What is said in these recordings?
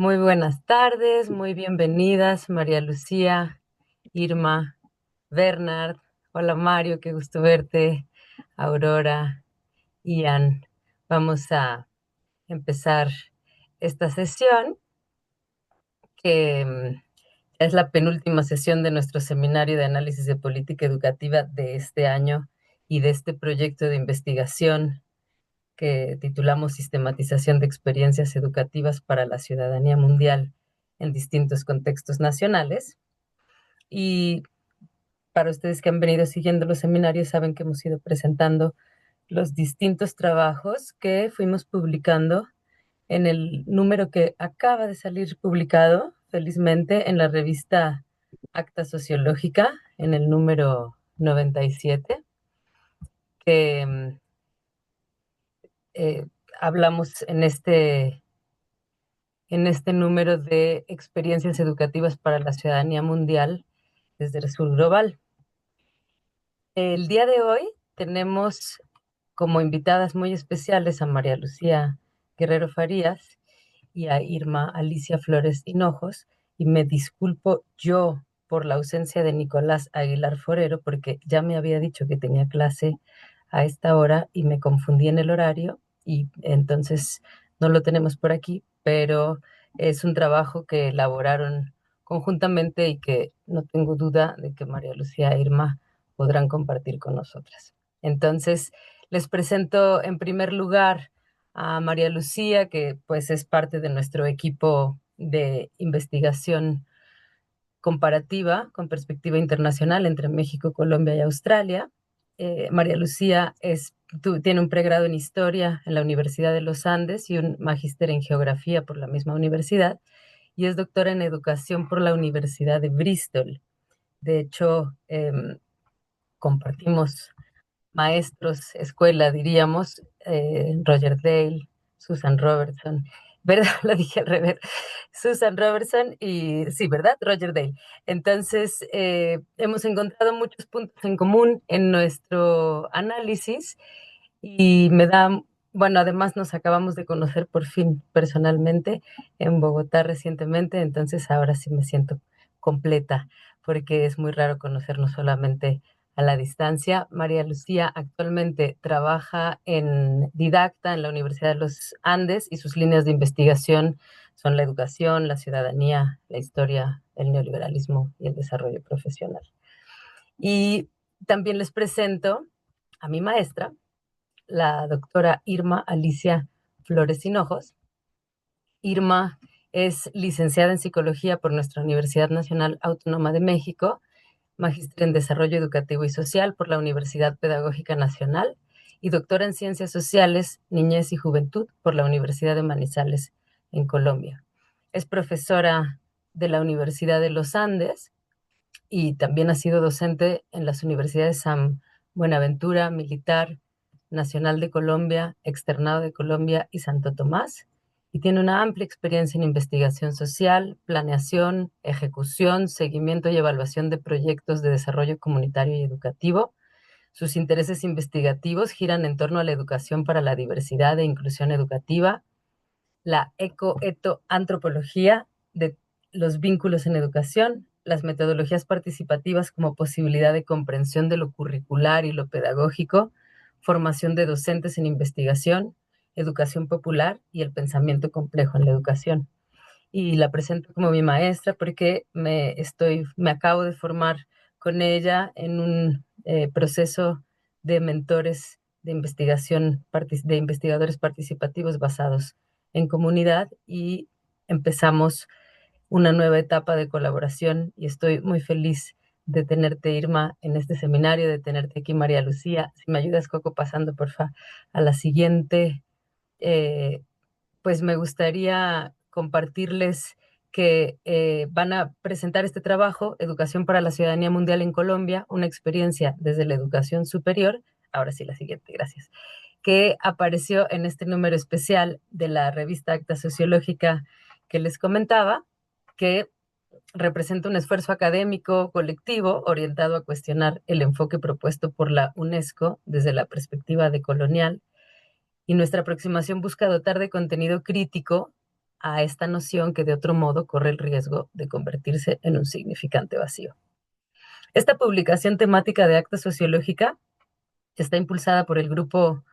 Muy buenas tardes, muy bienvenidas, María Lucía, Irma, Bernard. Hola Mario, qué gusto verte. Aurora, Ian. Vamos a empezar esta sesión que es la penúltima sesión de nuestro seminario de análisis de política educativa de este año y de este proyecto de investigación que titulamos Sistematización de experiencias educativas para la ciudadanía mundial en distintos contextos nacionales. Y para ustedes que han venido siguiendo los seminarios, saben que hemos ido presentando los distintos trabajos que fuimos publicando en el número que acaba de salir publicado, felizmente, en la revista Acta Sociológica, en el número 97, que eh, hablamos en este número de experiencias educativas para la ciudadanía mundial desde el sur global. El día de hoy tenemos como invitadas muy especiales a María Lucía Guerrero Farías y a Irma Alicia Flores Hinojos, y me disculpo yo por la ausencia de Nicolás Aguilar Forero, porque ya me había dicho que tenía clase a esta hora y me confundí en el horario y entonces no lo tenemos por aquí, pero es un trabajo que elaboraron conjuntamente y que no tengo duda de que María Lucía e Irma podrán compartir con nosotras. Entonces, les presento en primer lugar a María Lucía, que pues es parte de nuestro equipo de investigación comparativa con perspectiva internacional entre México, Colombia y Australia. María Lucía tiene un pregrado en Historia en la Universidad de los Andes y un magíster en Geografía por la misma universidad, y es doctora en Educación por la Universidad de Bristol. De hecho, compartimos maestros, escuela, diríamos, Roger Dale, Susan Robertson, ¿verdad? Lo dije al revés. Susan Robertson y, sí, ¿verdad? Roger Dale. Entonces, hemos encontrado muchos puntos en común en nuestro análisis y bueno, además nos acabamos de conocer por fin personalmente en Bogotá recientemente, entonces ahora sí me siento completa, porque es muy raro conocernos solamente a la distancia. María Lucía actualmente trabaja en Didacta en la Universidad de los Andes y sus líneas de investigación son la educación, la ciudadanía, la historia, el neoliberalismo y el desarrollo profesional. Y también les presento a mi maestra, la doctora Irma Alicia Flores Hinojos. Irma es licenciada en Psicología por nuestra Universidad Nacional Autónoma de México, magíster en Desarrollo Educativo y Social por la Universidad Pedagógica Nacional y doctora en Ciencias Sociales, Niñez y Juventud por la Universidad de Manizales, en Colombia. Es profesora de la Universidad de los Andes y también ha sido docente en las universidades San Buenaventura, Militar, Nacional de Colombia, Externado de Colombia y Santo Tomás, y tiene una amplia experiencia en investigación social, planeación, ejecución, seguimiento y evaluación de proyectos de desarrollo comunitario y educativo. Sus intereses investigativos giran en torno a la educación para la diversidad e inclusión educativa, la ecoetoantropología de los vínculos en educación, las metodologías participativas como posibilidad de comprensión de lo curricular y lo pedagógico, formación de docentes en investigación, educación popular y el pensamiento complejo en la educación. Y la presento como mi maestra porque me acabo de formar con ella en un proceso de mentores de investigación, de investigadores participativos basados en comunidad, y empezamos una nueva etapa de colaboración y estoy muy feliz de tenerte, Irma, en este seminario, de tenerte aquí, María Lucía. Si me ayudas, Coco, pasando, porfa, a la siguiente. eh, pues me gustaría compartirles que van a presentar este trabajo, Educación para la Ciudadanía Mundial en Colombia, una experiencia desde la educación superior. Ahora sí, la siguiente, gracias. Que apareció en este número especial de la revista Acta Sociológica que les comentaba, que representa un esfuerzo académico colectivo orientado a cuestionar el enfoque propuesto por la UNESCO desde la perspectiva decolonial, y nuestra aproximación busca dotar de contenido crítico a esta noción que de otro modo corre el riesgo de convertirse en un significante vacío. Esta publicación temática de Acta Sociológica está impulsada por el Grupo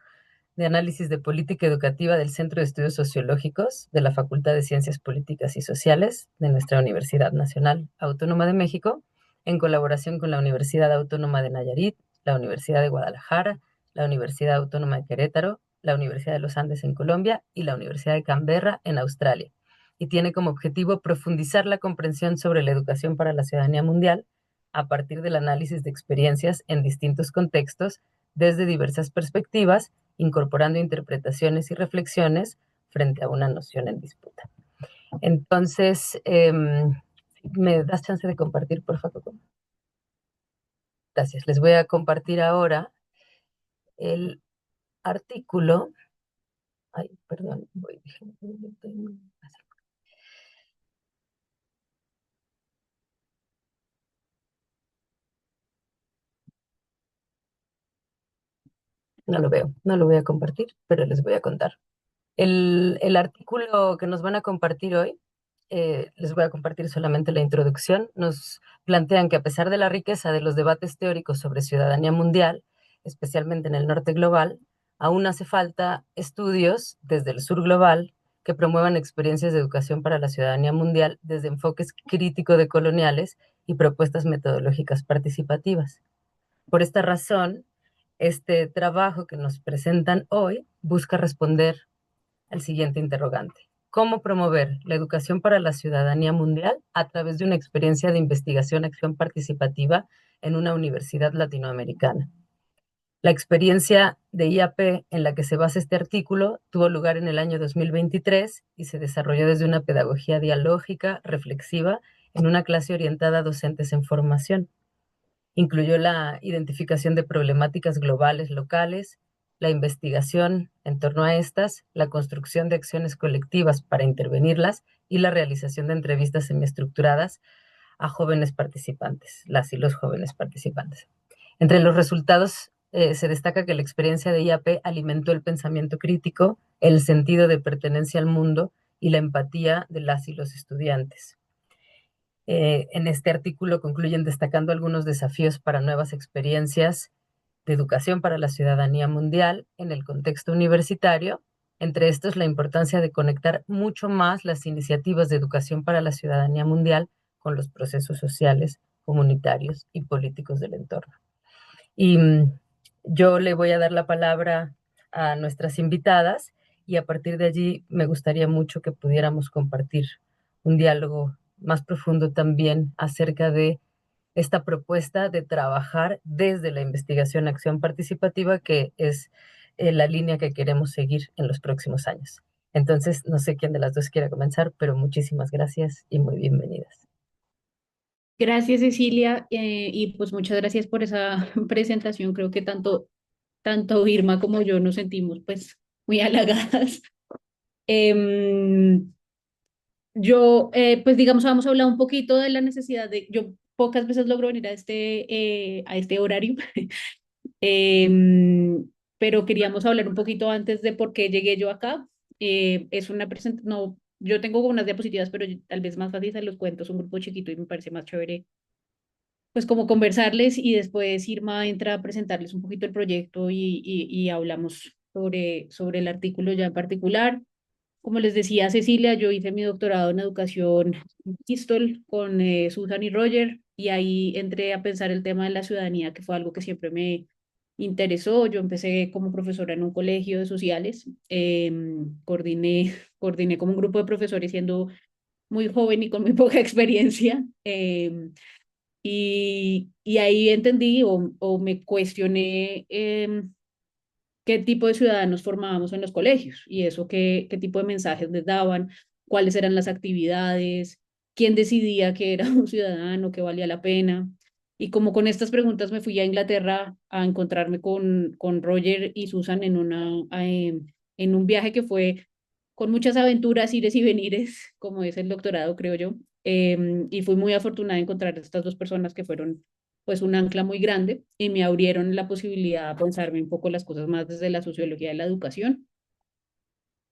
de Análisis de Política Educativa del Centro de Estudios Sociológicos de la Facultad de Ciencias Políticas y Sociales de nuestra Universidad Nacional Autónoma de México, en colaboración con la Universidad Autónoma de Nayarit, la Universidad de Guadalajara, la Universidad Autónoma de Querétaro, la Universidad de los Andes en Colombia y la Universidad de Canberra en Australia. Y tiene como objetivo profundizar la comprensión sobre la educación para la ciudadanía mundial a partir del análisis de experiencias en distintos contextos desde diversas perspectivas, incorporando interpretaciones y reflexiones frente a una noción en disputa. Entonces, ¿me das chance de compartir, por favor? Gracias. Les voy a compartir ahora el artículo. Ay, perdón, no lo veo, no lo voy a compartir, pero les voy a contar. El artículo que nos van a compartir hoy, les voy a compartir solamente la introducción, nos plantean que a pesar de la riqueza de los debates teóricos sobre ciudadanía mundial, especialmente en el norte global, aún hace falta estudios desde el sur global que promuevan experiencias de educación para la ciudadanía mundial desde enfoques crítico-decoloniales y propuestas metodológicas participativas. Por esta razón, este trabajo que nos presentan hoy busca responder al siguiente interrogante. ¿Cómo promover la educación para la ciudadanía mundial a través de una experiencia de investigación-acción participativa en una universidad latinoamericana? La experiencia de IAP en la que se basa este artículo tuvo lugar en el año 2023 y se desarrolló desde una pedagogía dialógica, reflexiva, en una clase orientada a docentes en formación. Incluyó la identificación de problemáticas globales locales, la investigación en torno a estas, la construcción de acciones colectivas para intervenirlas y la realización de entrevistas semiestructuradas a jóvenes participantes, las y los jóvenes participantes. Entre los resultados se destaca que la experiencia de IAP alimentó el pensamiento crítico, el sentido de pertenencia al mundo y la empatía de las y los estudiantes. En este artículo concluyen destacando algunos desafíos para nuevas experiencias de educación para la ciudadanía mundial en el contexto universitario, entre estos la importancia de conectar mucho más las iniciativas de educación para la ciudadanía mundial con los procesos sociales, comunitarios y políticos del entorno. Y yo le voy a dar la palabra a nuestras invitadas y a partir de allí me gustaría mucho que pudiéramos compartir un diálogo más profundo también acerca de esta propuesta de trabajar desde la investigación acción participativa, que es la línea que queremos seguir en los próximos años. Entonces, no sé quién de las dos quiera comenzar, pero muchísimas gracias y muy bienvenidas. Gracias, Cecilia, y pues muchas gracias por esa presentación. Creo que tanto Irma como yo nos sentimos pues muy halagadas. Em, pues digamos, vamos a hablar un poquito de la necesidad yo pocas veces logro venir a este horario, em, pero queríamos hablar un poquito antes de por qué llegué yo acá. Es una presentación, no, yo tengo unas diapositivas, pero tal vez más fácil se los cuento, es un grupo chiquito y me parece más chévere pues como conversarles y después Irma entra a presentarles un poquito el proyecto y hablamos sobre el artículo ya en particular. Como les decía Cecilia, yo hice mi doctorado en educación en Bristol con Susan y Roger y ahí entré a pensar el tema de la ciudadanía, que fue algo que siempre me interesó. Yo empecé como profesora en un colegio de sociales, coordiné como un grupo de profesores siendo muy joven y con muy poca experiencia. Y ahí entendí o me cuestioné qué tipo de ciudadanos formábamos en los colegios y eso, qué tipo de mensajes les daban, cuáles eran las actividades, quién decidía que era un ciudadano, que valía la pena. Y como con estas preguntas me fui a Inglaterra a encontrarme con Roger y Susan en un viaje que fue con muchas aventuras, ires y venires, como es el doctorado, creo yo. Y fui muy afortunada de encontrar a estas dos personas que fueron pues un ancla muy grande y me abrieron la posibilidad de pensarme un poco las cosas más desde la sociología de la educación.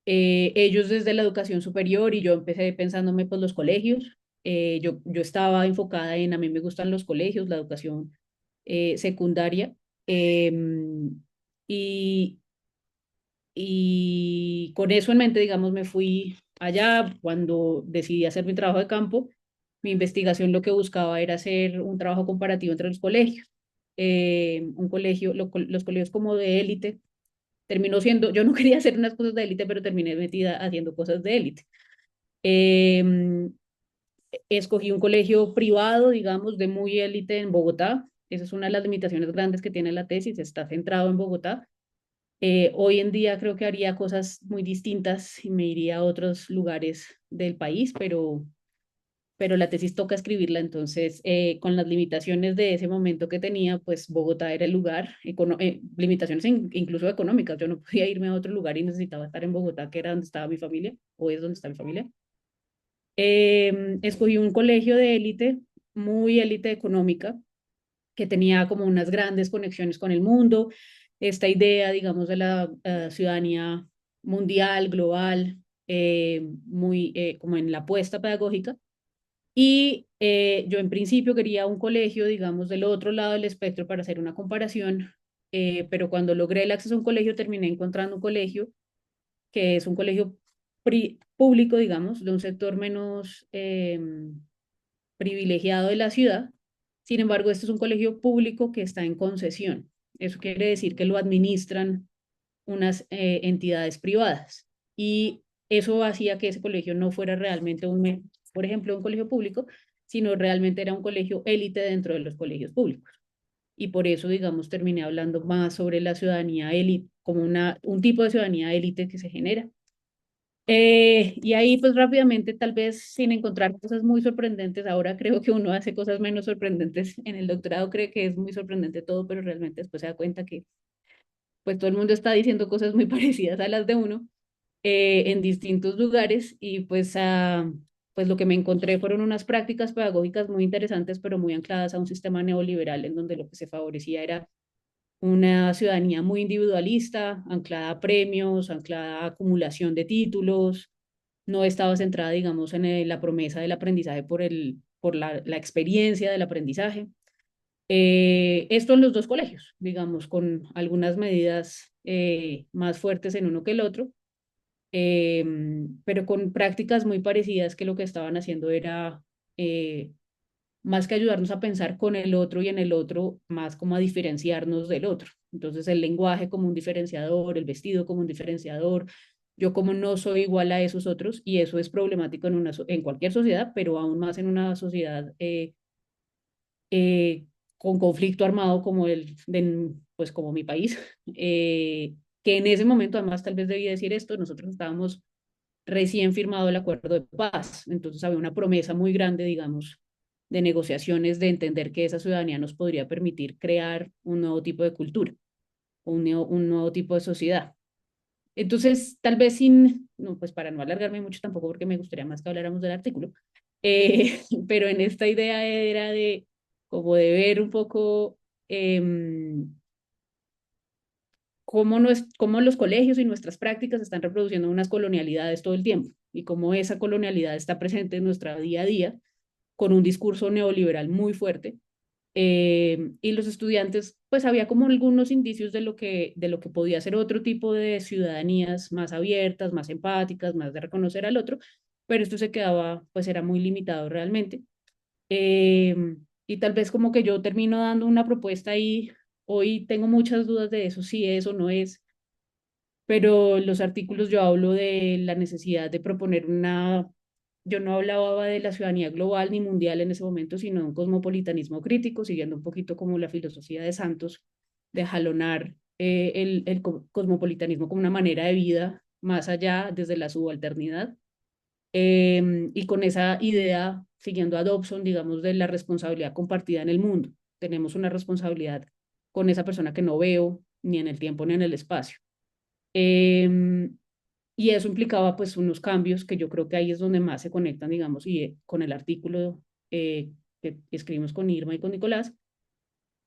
ellos desde la educación superior y yo empecé pensándome pues los colegios. Yo estaba enfocada en, a mí me gustan los colegios, la educación secundaria. Y, y con eso en mente, digamos, me fui allá cuando decidí hacer mi trabajo de campo. Mi investigación lo que buscaba era hacer un trabajo comparativo entre los colegios. Un colegio, los colegios como de élite, terminó siendo, yo no quería hacer unas cosas de élite, pero terminé metida haciendo cosas de élite. Eh, Escogí un colegio privado, digamos, de muy élite en Bogotá. Esa es una de las limitaciones grandes que tiene la tesis, está centrado en Bogotá. Hoy en día creo que haría cosas muy distintas y me iría a otros lugares del país, pero la tesis toca escribirla, entonces con las limitaciones de ese momento que tenía, pues Bogotá era el lugar, limitaciones incluso económicas, yo no podía irme a otro lugar y necesitaba estar en Bogotá, que era donde estaba mi familia, o es donde está mi familia. Escogí un colegio de élite, muy élite económica, que tenía como unas grandes conexiones con el mundo, esta idea, digamos, de la ciudadanía mundial, global, muy como en la apuesta pedagógica. Y yo en principio quería un colegio, digamos, del otro lado del espectro para hacer una comparación, pero cuando logré el acceso a un colegio terminé encontrando un colegio que es un colegio público, digamos, de un sector menos privilegiado de la ciudad. Sin embargo, este es un colegio público que está en concesión. Eso quiere decir que lo administran unas entidades privadas. Y eso hacía que ese colegio no fuera realmente por ejemplo, un colegio público, sino realmente era un colegio élite dentro de los colegios públicos. Y por eso, digamos, terminé hablando más sobre la ciudadanía élite, como un tipo de ciudadanía élite que se genera. Y ahí, pues rápidamente, tal vez sin encontrar cosas muy sorprendentes, ahora creo que uno hace cosas menos sorprendentes. En el doctorado cree que es muy sorprendente todo, pero realmente después se da cuenta que pues todo el mundo está diciendo cosas muy parecidas a las de uno en distintos lugares y pues lo que me encontré fueron unas prácticas pedagógicas muy interesantes, pero muy ancladas a un sistema neoliberal en donde lo que se favorecía era una ciudadanía muy individualista, anclada a premios, anclada a acumulación de títulos, no estaba centrada, digamos, en la promesa del aprendizaje por la experiencia del aprendizaje. Esto en los dos colegios, digamos, con algunas medidas más fuertes en uno que el otro, pero con prácticas muy parecidas que lo que estaban haciendo era eh, más que ayudarnos a pensar con el otro y en el otro, más como a diferenciarnos del otro. Entonces el lenguaje como un diferenciador, el vestido como un diferenciador, yo como no soy igual a esos otros y eso es problemático en cualquier sociedad, pero aún más en una sociedad eh, con conflicto armado como pues como mi país, que en ese momento además tal vez debía decir esto, nosotros estábamos recién firmado el acuerdo de paz, entonces había una promesa muy grande, digamos, de negociaciones, de entender que esa ciudadanía nos podría permitir crear un nuevo tipo de cultura, un nuevo tipo de sociedad. Entonces, tal vez no, pues para no alargarme mucho tampoco, porque me gustaría más que habláramos del artículo, pero en esta idea era de como de ver un poco eh, cómo los colegios y nuestras prácticas están reproduciendo unas colonialidades todo el tiempo y cómo esa colonialidad está presente en nuestra día a día con un discurso neoliberal muy fuerte. Y los estudiantes, pues había como algunos indicios de lo que podía ser otro tipo de ciudadanías más abiertas, más empáticas, más de reconocer al otro, pero esto se quedaba, pues era muy limitado realmente. Y tal vez como que yo termino dando una propuesta y hoy tengo muchas dudas de eso, si es o no es, pero en los artículos yo hablo de la necesidad de proponer yo no hablaba de la ciudadanía global ni mundial en ese momento, sino de un cosmopolitanismo crítico, siguiendo un poquito como la filosofía de Santos, de jalonar el cosmopolitanismo como una manera de vida más allá desde la subalternidad. Y con esa idea, siguiendo a Dobson, digamos, de la responsabilidad compartida en el mundo. Tenemos una responsabilidad con esa persona que no veo ni en el tiempo ni en el espacio. Eh, y eso implicaba pues unos cambios que yo creo que ahí es donde más se conectan, digamos, y con el artículo que escribimos con Irma y con Nicolás,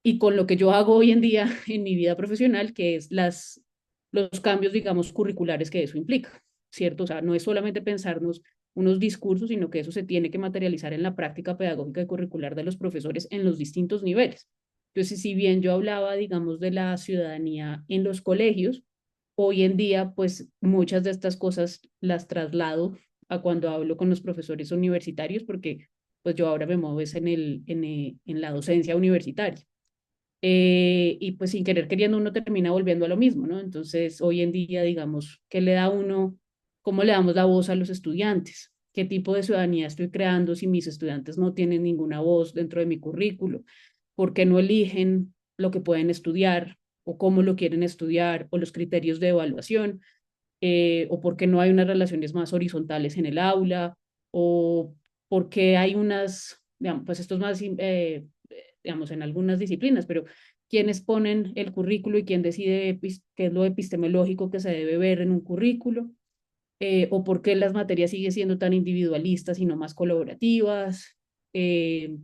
y con lo que yo hago hoy en día en mi vida profesional, que es los cambios, digamos, curriculares que eso implica. ¿cierto? O sea, no es solamente pensarnos unos discursos, sino que eso se tiene que materializar en la práctica pedagógica y curricular de los profesores en los distintos niveles. Entonces, si bien yo hablaba, digamos, de la ciudadanía en los colegios, hoy en día, pues muchas de estas cosas las traslado a cuando hablo con los profesores universitarios, porque pues yo ahora me muevo es en la docencia universitaria. Y pues sin querer queriendo uno termina volviendo a lo mismo, ¿no? Entonces, hoy en día, digamos, ¿qué le da a uno? ¿Cómo le damos la voz a los estudiantes? ¿Qué tipo de ciudadanía estoy creando si mis estudiantes no tienen ninguna voz dentro de mi currículo? ¿Por qué no eligen lo que pueden estudiar o cómo lo quieren estudiar o los criterios de evaluación? ¿O por qué no hay unas relaciones más horizontales en el aula? ¿O por qué hay unas, digamos, pues esto es más, digamos, en algunas disciplinas, pero quiénes ponen el currículo y quién decide qué es lo epistemológico que se debe ver en un currículo? ¿O por qué las materias siguen siendo tan individualistas y no más colaborativas? Eh,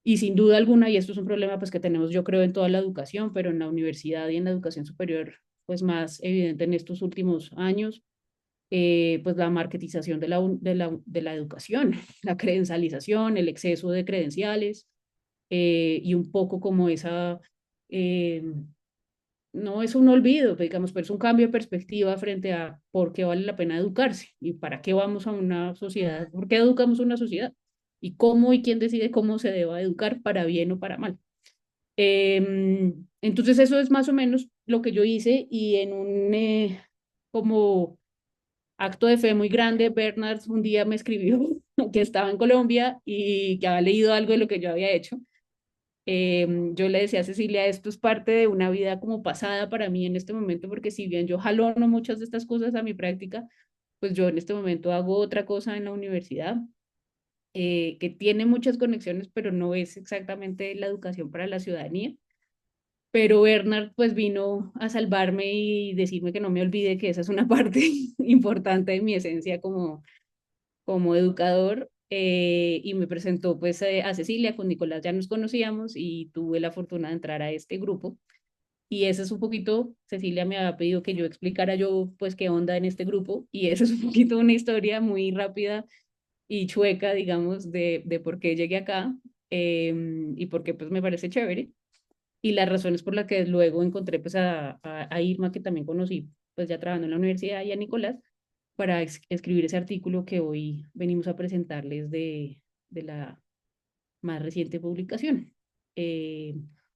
y sin duda alguna, y esto es un problema pues que tenemos yo creo en toda la educación, pero en la universidad y en la educación superior pues más evidente en estos últimos años, pues la marketización de la educación, la credencialización, el exceso de credenciales, y un poco como esa, eh, no es un olvido, digamos, pero es un cambio de perspectiva frente a por qué vale la pena educarse y para qué vamos a una sociedad, por qué educamos una sociedad y cómo y quién decide cómo se deba educar para bien o para mal. Entonces eso es más o menos lo que yo hice y en un como acto de fe muy grande, Bernard un día me escribió que estaba en Colombia y que había leído algo de lo que yo había hecho. Yo le decía a Cecilia, esto es parte de una vida como pasada para mí en este momento, porque si bien yo jalono muchas de estas cosas a mi práctica, pues yo en este momento hago otra cosa en la universidad, que tiene muchas conexiones, pero no es exactamente la educación para la ciudadanía. Pero Bernard pues vino a salvarme y decirme que no me olvide que esa es una parte importante de mi esencia como educador, y me presentó pues a Cecilia, con Nicolás ya nos conocíamos y tuve la fortuna de entrar a este grupo. Y ese es un poquito, Cecilia me había pedido que yo explicara yo pues qué onda en este grupo y eso es un poquito una historia muy rápida y chueca, digamos, de por qué llegué acá, y por qué pues me parece chévere. Y las razones por las que luego encontré pues a Irma, que también conocí pues ya trabajando en la universidad, y a Nicolás, para escribir ese artículo que hoy venimos a presentarles de la más reciente publicación.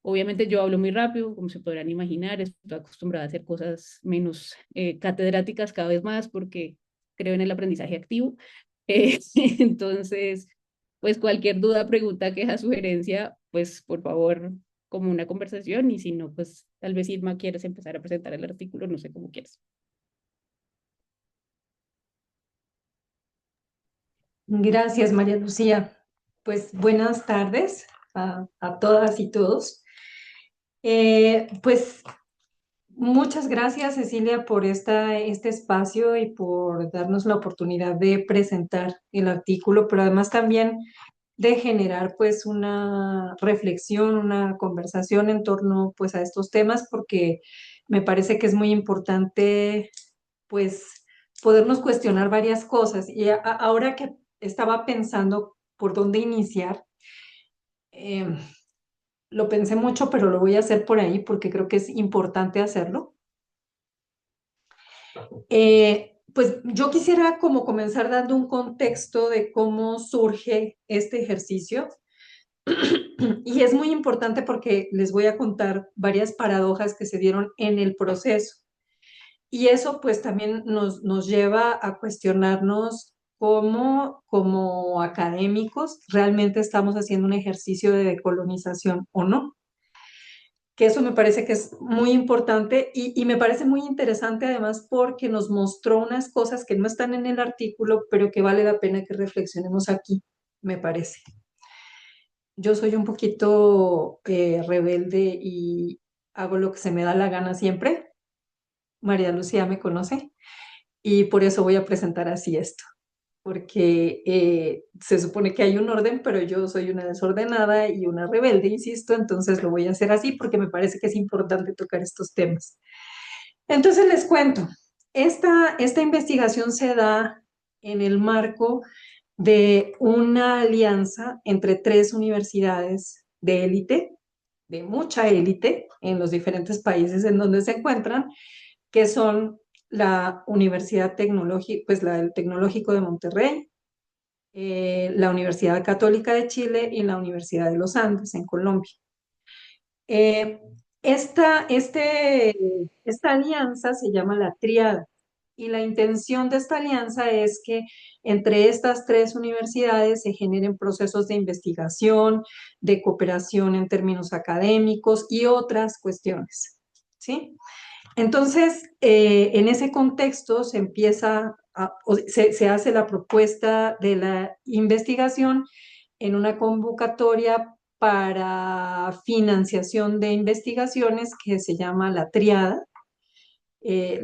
Obviamente yo hablo muy rápido, como se podrán imaginar, estoy acostumbrada a hacer cosas menos catedráticas cada vez más porque creo en el aprendizaje activo. Entonces, pues cualquier duda, pregunta, queja, sugerencia, pues por favor, como una conversación, y si no, pues tal vez Irma quieres empezar a presentar el artículo, no sé cómo quieres. Gracias, María Lucía. Pues buenas tardes a todas y todos. Pues muchas gracias, Cecilia, por este espacio y por darnos la oportunidad de presentar el artículo, pero además también de generar pues una reflexión, una conversación en torno pues a estos temas, porque me parece que es muy importante pues podernos cuestionar varias cosas. Y ahora que estaba pensando por dónde iniciar, eh, lo pensé mucho, pero lo voy a hacer por ahí porque creo que es importante hacerlo. Pues yo quisiera como comenzar dando un contexto de cómo surge este ejercicio. Y es muy importante porque les voy a contar varias paradojas que se dieron en el proceso. Y eso pues también nos lleva a cuestionarnos cómo como académicos realmente estamos haciendo un ejercicio de decolonización o no. Que eso me parece que es muy importante y me parece muy interesante además porque nos mostró unas cosas que no están en el artículo, pero que vale la pena que reflexionemos aquí, me parece. Yo soy un poquito rebelde y hago lo que se me da la gana siempre. María Lucía me conoce y por eso voy a presentar así esto, porque se supone que hay un orden, pero yo soy una desordenada y una rebelde, insisto, entonces lo voy a hacer así porque me parece que es importante tocar estos temas. Entonces les cuento. esta investigación se da en el marco de una alianza entre 3 universidades de élite, de mucha élite, en los diferentes países en donde se encuentran, que son la Universidad Tecnológica, pues la del Tecnológico de Monterrey, la Universidad Católica de Chile y la Universidad de los Andes en Colombia. Eh, esta alianza se llama la Triada y la intención de esta alianza es que entre estas 3 universidades se generen procesos de investigación, de cooperación en términos académicos y otras cuestiones, ¿sí? Entonces, en ese contexto se empieza, se hace la propuesta de la investigación en una convocatoria para financiación de investigaciones que se llama la Triada.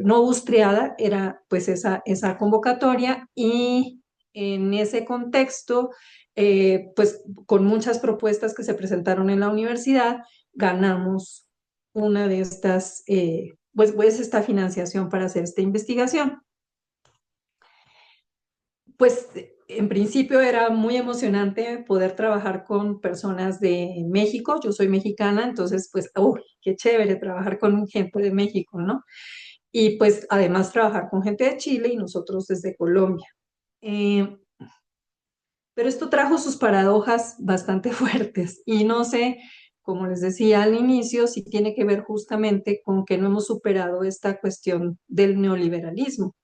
Novus Triada era pues esa convocatoria y en ese contexto, pues con muchas propuestas que se presentaron en la universidad, ganamos una de estas, pues esta financiación para hacer esta investigación. Pues en principio era muy emocionante poder trabajar con personas de México. Yo soy mexicana, entonces pues, ¡uy, qué chévere trabajar con gente de México, ¿no? Y pues además trabajar con gente de Chile y nosotros desde Colombia. Eh, pero esto trajo sus paradojas bastante fuertes y no sé, como les decía al inicio, si tiene que ver justamente con que no hemos superado esta cuestión del neoliberalismo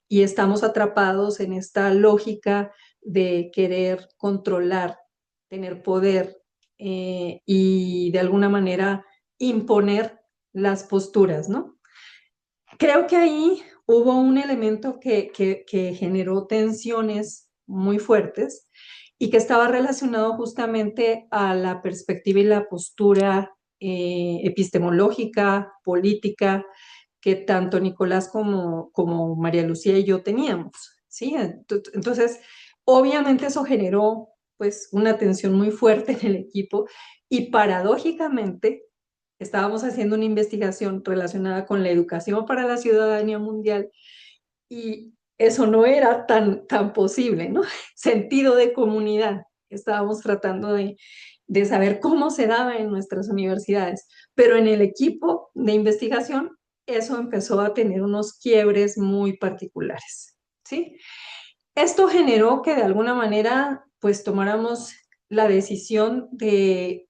y estamos atrapados en esta lógica de querer controlar, tener poder y de alguna manera imponer las posturas, ¿no? Creo que ahí hubo un elemento que generó tensiones muy fuertes y que estaba relacionado justamente a la perspectiva y la postura epistemológica, política, que tanto Nicolás como María Lucía y yo teníamos, ¿sí? Entonces, obviamente eso generó pues una tensión muy fuerte en el equipo y paradójicamente estábamos haciendo una investigación relacionada con la educación para la ciudadanía mundial y eso no era tan posible, ¿no? Sentido de comunidad. Estábamos tratando de saber cómo se daba en nuestras universidades, pero en el equipo de investigación eso empezó a tener unos quiebres muy particulares, ¿sí? Esto generó que de alguna manera pues tomáramos la decisión de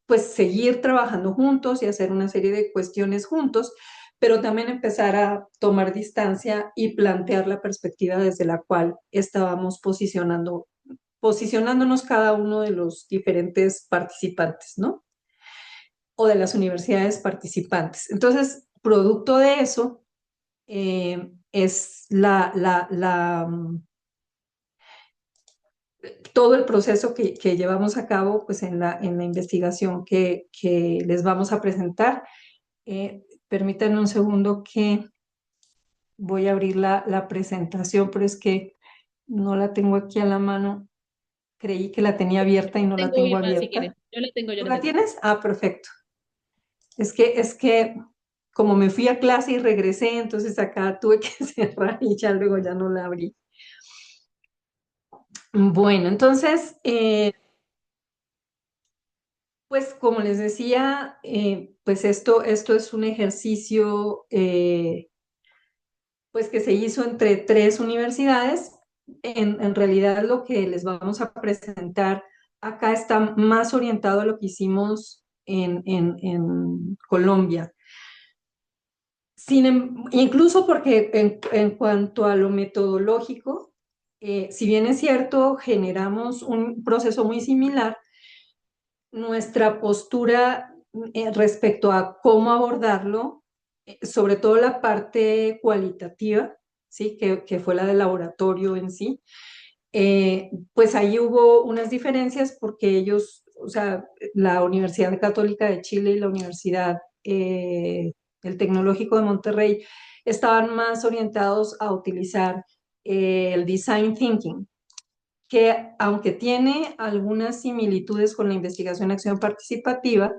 pues seguir trabajando juntos y hacer una serie de cuestiones juntos, pero también empezar a tomar distancia y plantear la perspectiva desde la cual estábamos posicionándonos cada uno de los diferentes participantes, ¿no? O de las universidades participantes. Entonces, producto de eso, es todo el proceso que llevamos a cabo pues, en la investigación que les vamos a presentar. Permítanme un segundo que voy a abrir la presentación, pero es que no la tengo aquí a la mano. Creí que la tenía abierta y no la Tengo tengo virtual si quieres. abierta. Yo la tengo, yo ¿Tú la la tengo. tienes? Ah, perfecto. Es que como me fui a clase y regresé, entonces acá tuve que cerrar y ya luego ya no la abrí. Bueno, entonces, pues como les decía, pues esto es un ejercicio pues que se hizo entre 3 universidades. En realidad lo que les vamos a presentar acá está más orientado a lo que hicimos en Colombia. Incluso porque en cuanto a lo metodológico, si bien es cierto, generamos un proceso muy similar, nuestra postura respecto a cómo abordarlo, sobre todo la parte cualitativa, ¿sí? que fue la del laboratorio en sí, pues ahí hubo unas diferencias porque ellos, o sea, la Universidad Católica de Chile y la Universidad, el Tecnológico de Monterrey, estaban más orientados a utilizar el design thinking, que aunque tiene algunas similitudes con la investigación acción participativa,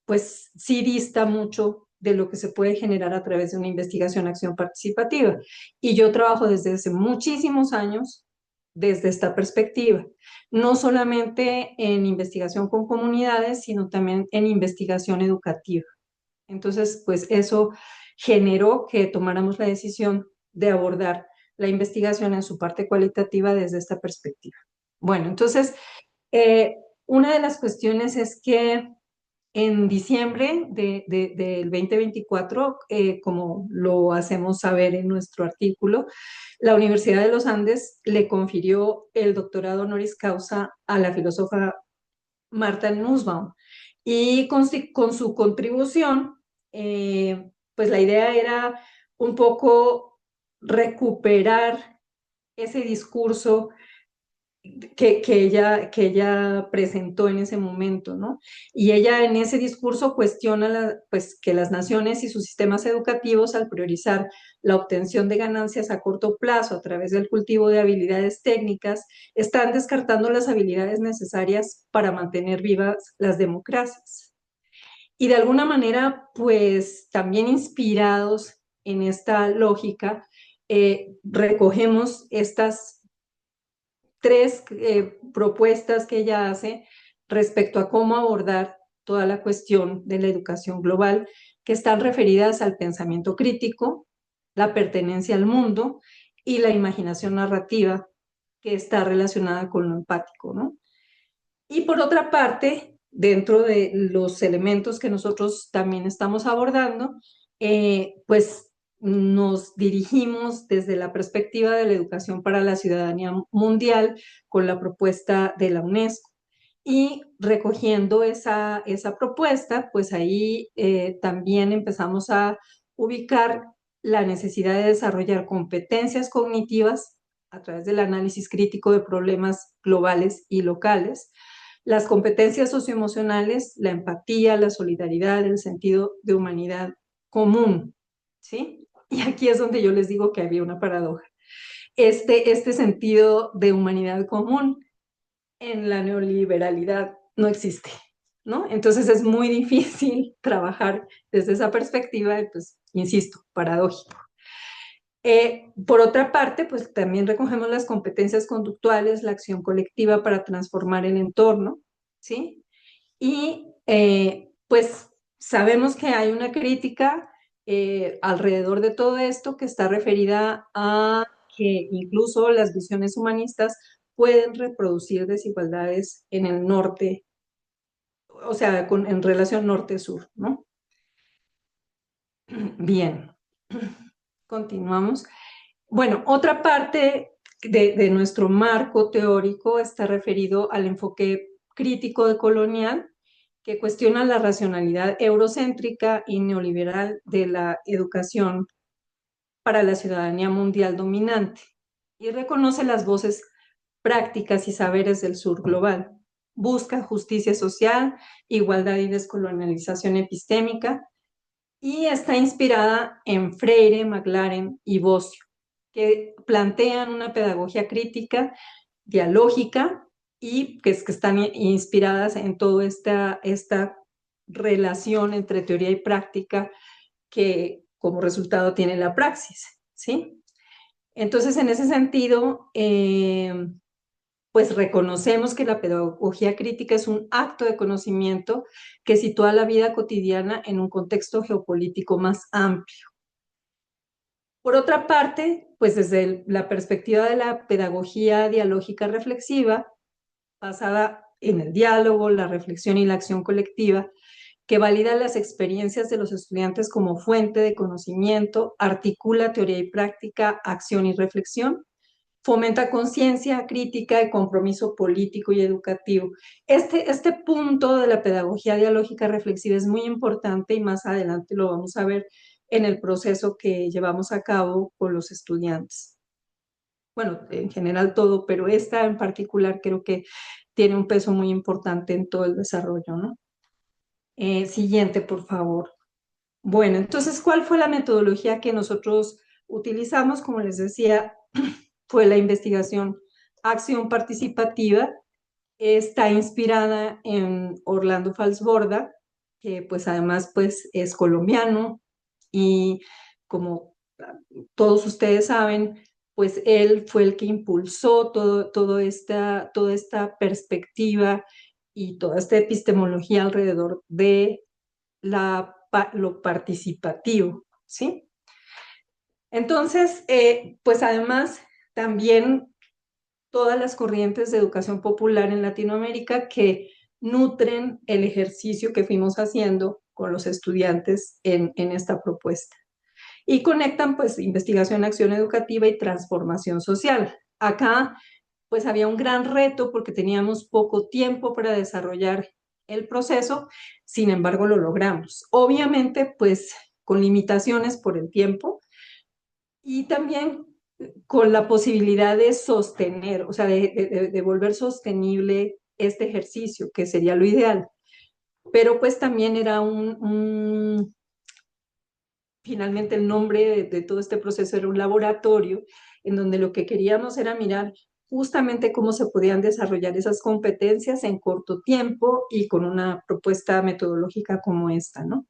pues sí dista mucho de lo que se puede generar a través de una investigación-acción participativa. Y yo trabajo desde hace muchísimos años desde esta perspectiva, no solamente en investigación con comunidades, sino también en investigación educativa. Entonces, pues eso generó que tomáramos la decisión de abordar la investigación en su parte cualitativa desde esta perspectiva. Bueno, entonces, una de las cuestiones es que en diciembre del 2024, como lo hacemos saber en nuestro artículo, la Universidad de los Andes le confirió el doctorado honoris causa a la filósofa Martha Nussbaum. Y con su contribución, pues la idea era un poco recuperar ese discurso que ella presentó en ese momento, ¿no? Y ella en ese discurso cuestiona pues, que las naciones y sus sistemas educativos, al priorizar la obtención de ganancias a corto plazo a través del cultivo de habilidades técnicas, están descartando las habilidades necesarias para mantener vivas las democracias. Y de alguna manera, pues también inspirados en esta lógica, recogemos estas tres propuestas que ella hace respecto a cómo abordar toda la cuestión de la educación global, que están referidas al pensamiento crítico, la pertenencia al mundo y la imaginación narrativa, que está relacionada con lo empático, ¿no? Y por otra parte, dentro de los elementos que nosotros también estamos abordando, pues nos dirigimos desde la perspectiva de la educación para la ciudadanía mundial con la propuesta de la UNESCO. Y recogiendo esa propuesta, pues ahí también empezamos a ubicar la necesidad de desarrollar competencias cognitivas a través del análisis crítico de problemas globales y locales, las competencias socioemocionales, la empatía, la solidaridad, el sentido de humanidad común, ¿sí? Y aquí es donde yo les digo que había una paradoja. Este sentido de humanidad común en la neoliberalidad no existe, ¿no? Entonces es muy difícil trabajar desde esa perspectiva, pues, insisto, paradójico. Por otra parte, pues también recogemos las competencias conductuales, la acción colectiva para transformar el entorno, ¿sí? Y pues sabemos que hay una crítica alrededor de todo esto que está referida a que incluso las visiones humanistas pueden reproducir desigualdades en el norte, o sea, en relación norte-sur, ¿no? Bien, continuamos. Bueno, otra parte de nuestro marco teórico está referido al enfoque crítico de colonial, que cuestiona la racionalidad eurocéntrica y neoliberal de la educación para la ciudadanía mundial dominante y reconoce las voces prácticas y saberes del sur global. Busca justicia social, igualdad y descolonialización epistémica y está inspirada en Freire, Maclaren y Bosio, que plantean una pedagogía crítica, dialógica, y que están inspiradas en toda esta relación entre teoría y práctica que como resultado tiene la praxis, ¿sí? Entonces, en ese sentido, pues reconocemos que la pedagogía crítica es un acto de conocimiento que sitúa la vida cotidiana en un contexto geopolítico más amplio. Por otra parte, pues desde la perspectiva de la pedagogía dialógica reflexiva, basada en el diálogo, la reflexión y la acción colectiva, que valida las experiencias de los estudiantes como fuente de conocimiento, articula teoría y práctica, acción y reflexión, fomenta conciencia crítica y compromiso político y educativo. Este punto de la pedagogía dialógica reflexiva es muy importante y más adelante lo vamos a ver en el proceso que llevamos a cabo con los estudiantes. Bueno, en general todo, pero esta en particular creo que tiene un peso muy importante en todo el desarrollo, ¿no? Siguiente, por favor. Bueno, entonces, ¿cuál fue la metodología que nosotros utilizamos? Como les decía, fue la investigación acción participativa. Está inspirada en Orlando Falsborda que pues además pues es colombiano y como todos ustedes saben, pues él fue el que impulsó toda esta perspectiva y toda esta epistemología alrededor de lo participativo, ¿sí? Entonces, pues además también todas las corrientes de educación popular en Latinoamérica que nutren el ejercicio que fuimos haciendo con los estudiantes en esta propuesta. Y conectan pues investigación, acción educativa y transformación social. Acá pues había un gran reto porque teníamos poco tiempo para desarrollar el proceso, sin embargo lo logramos. Obviamente pues con limitaciones por el tiempo y también con la posibilidad de sostener, o sea, de volver sostenible este ejercicio, que sería lo ideal. Pero pues también era finalmente el nombre de todo este proceso era un laboratorio en donde lo que queríamos era mirar justamente cómo se podían desarrollar esas competencias en corto tiempo y con una propuesta metodológica como esta, ¿no?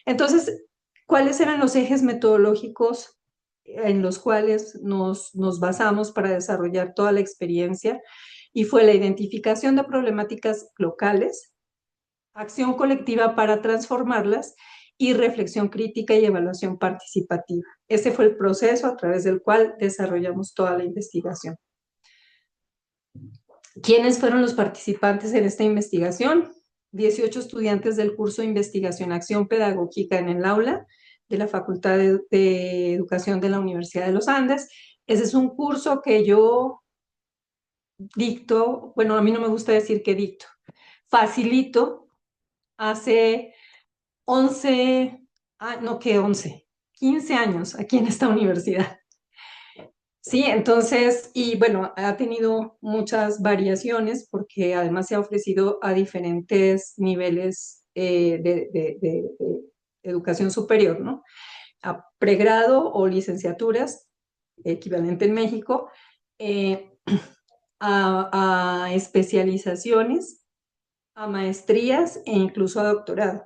Entonces, ¿cuáles eran los ejes metodológicos en los cuales nos basamos para desarrollar toda la experiencia? Y fue la identificación de problemáticas locales, acción colectiva para transformarlas y reflexión crítica y evaluación participativa. Ese fue el proceso a través del cual desarrollamos toda la investigación. ¿Quiénes fueron los participantes en esta investigación? 18 estudiantes del curso de Investigación Acción Pedagógica en el Aula de la Facultad de Educación de la Universidad de los Andes. Ese es un curso que yo dicto, bueno, a mí no me gusta decir que dicto, facilito hace 11, no que 11, 15 años aquí en esta universidad. Sí, entonces, y bueno, ha tenido muchas variaciones porque además se ha ofrecido a diferentes niveles de educación superior, ¿no? A pregrado o licenciaturas, equivalente en México, eh, a especializaciones, a maestrías e incluso a doctorado.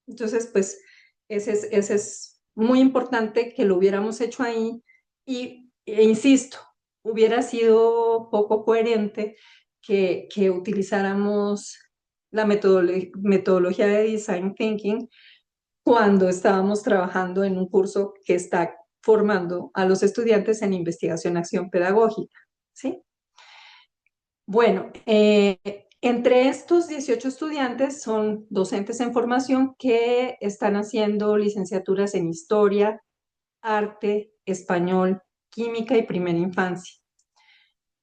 Entonces, pues, ese es muy importante que lo hubiéramos hecho ahí e insisto, hubiera sido poco coherente que utilizáramos la metodología de Design Thinking cuando estábamos trabajando en un curso que está formando a los estudiantes en investigación acción pedagógica, ¿sí? Bueno, entre estos 18 estudiantes son docentes en formación que están haciendo licenciaturas en historia, arte, español, química y primera infancia.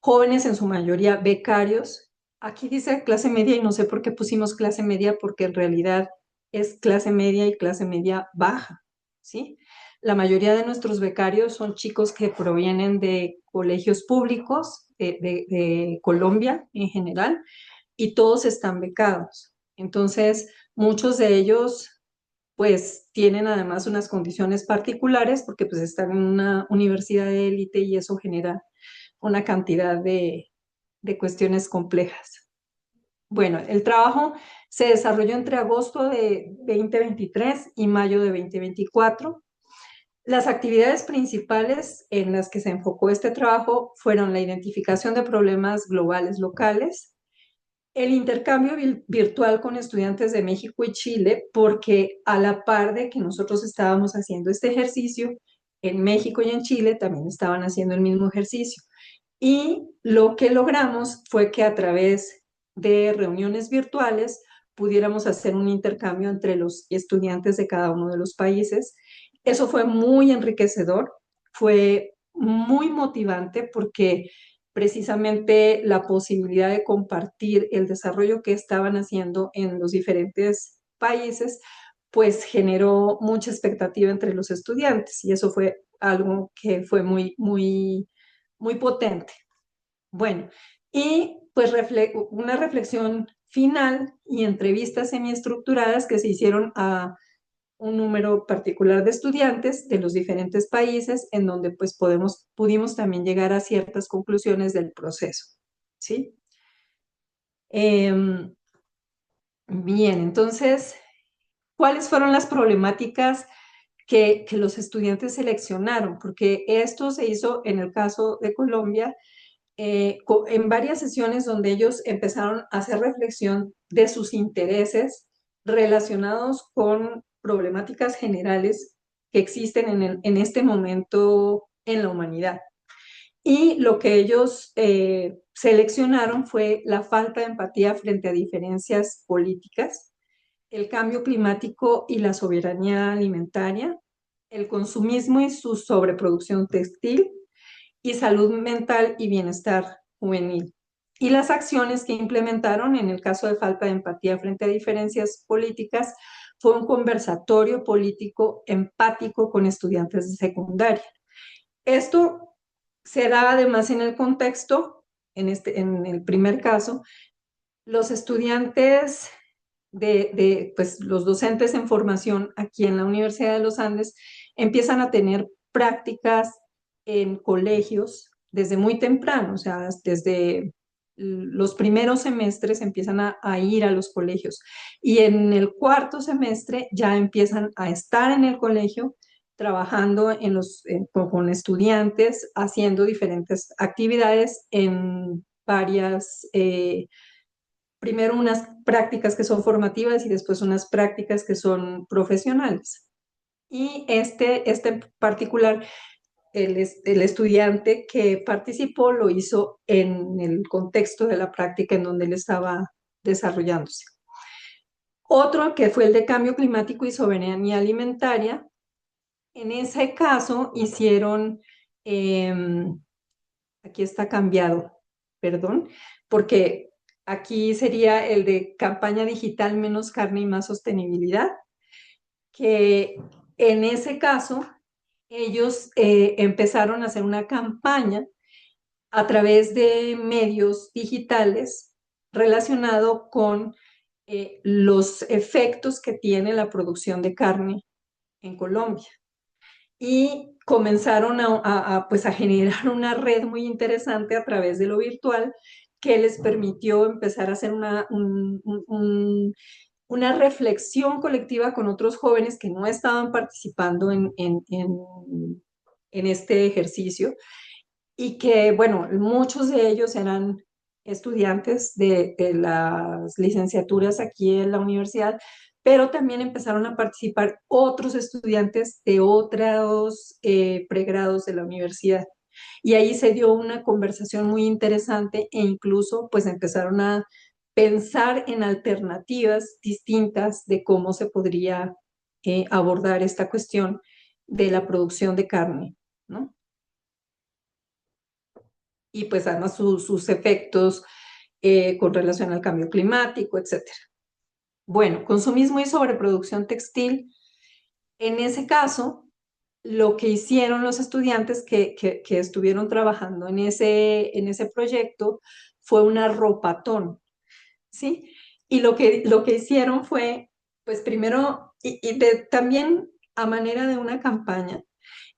Jóvenes en su mayoría becarios. Aquí dice clase media y no sé por qué pusimos clase media porque en realidad es clase media y clase media baja, ¿sí? La mayoría de nuestros becarios son chicos que provienen de colegios públicos de Colombia en general y todos están becados. Entonces, muchos de ellos pues tienen además unas condiciones particulares porque pues están en una universidad de élite y eso genera una cantidad de cuestiones complejas. Bueno, el trabajo se desarrolló entre agosto de 2023 y mayo de 2024. Las actividades principales en las que se enfocó este trabajo fueron la identificación de problemas globales locales, el intercambio virtual con estudiantes de México y Chile, porque a la par de que nosotros estábamos haciendo este ejercicio, en México y en Chile también estaban haciendo el mismo ejercicio. Y lo que logramos fue que a través de reuniones virtuales pudiéramos hacer un intercambio entre los estudiantes de cada uno de los países. Eso fue muy enriquecedor, fue muy motivante porque precisamente la posibilidad de compartir el desarrollo que estaban haciendo en los diferentes países, pues generó mucha expectativa entre los estudiantes y eso fue algo que fue muy potente. Bueno, y pues una reflexión final y entrevistas semiestructuradas que se hicieron a un número particular de estudiantes de los diferentes países en donde pues pudimos también llegar a ciertas conclusiones del proceso, ¿sí? Bien, entonces ¿cuáles fueron las problemáticas que los estudiantes seleccionaron? Porque esto se hizo en el caso de Colombia en varias sesiones donde ellos empezaron a hacer reflexión de sus intereses relacionados con problemáticas generales que existen en este momento en la humanidad. Y lo que ellos seleccionaron fue la falta de empatía frente a diferencias políticas, el cambio climático y la soberanía alimentaria, el consumismo y su sobreproducción textil, y salud mental y bienestar juvenil. Y las acciones que implementaron en el caso de falta de empatía frente a diferencias políticas fue un conversatorio político empático con estudiantes de secundaria. Esto se da además en el contexto, en el primer caso, los estudiantes pues los docentes en formación aquí en la Universidad de los Andes empiezan a tener prácticas en colegios desde muy temprano, o sea, desde los primeros semestres empiezan a ir a los colegios y en el cuarto semestre ya empiezan a estar en el colegio trabajando con estudiantes, haciendo diferentes actividades en varias primero unas prácticas que son formativas y después unas prácticas que son profesionales. Y este particular, el estudiante que participó lo hizo en el contexto de la práctica en donde él estaba desarrollándose. Otro que fue el de cambio climático y soberanía alimentaria. En ese caso hicieron, aquí está cambiado, perdón, porque aquí sería el de campaña digital menos carne y más sostenibilidad, que en ese caso ellos empezaron a hacer una campaña a través de medios digitales relacionado con los efectos que tiene la producción de carne en Colombia. Y comenzaron pues a generar una red muy interesante a través de lo virtual que les permitió empezar a hacer una reflexión colectiva con otros jóvenes que no estaban participando en este ejercicio y que, bueno, muchos de ellos eran estudiantes de las licenciaturas aquí en la universidad, pero también empezaron a participar otros estudiantes de otros pregrados de la universidad. Y ahí se dio una conversación muy interesante e incluso pues empezaron a pensar en alternativas distintas de cómo se podría abordar esta cuestión de la producción de carne, ¿no? Y pues además sus efectos con relación al cambio climático, etcétera. Bueno, consumismo y sobreproducción textil. En ese caso, lo que hicieron los estudiantes que estuvieron trabajando en ese proyecto fue una ropatón, ¿sí? Y lo que hicieron fue, pues primero, también a manera de una campaña,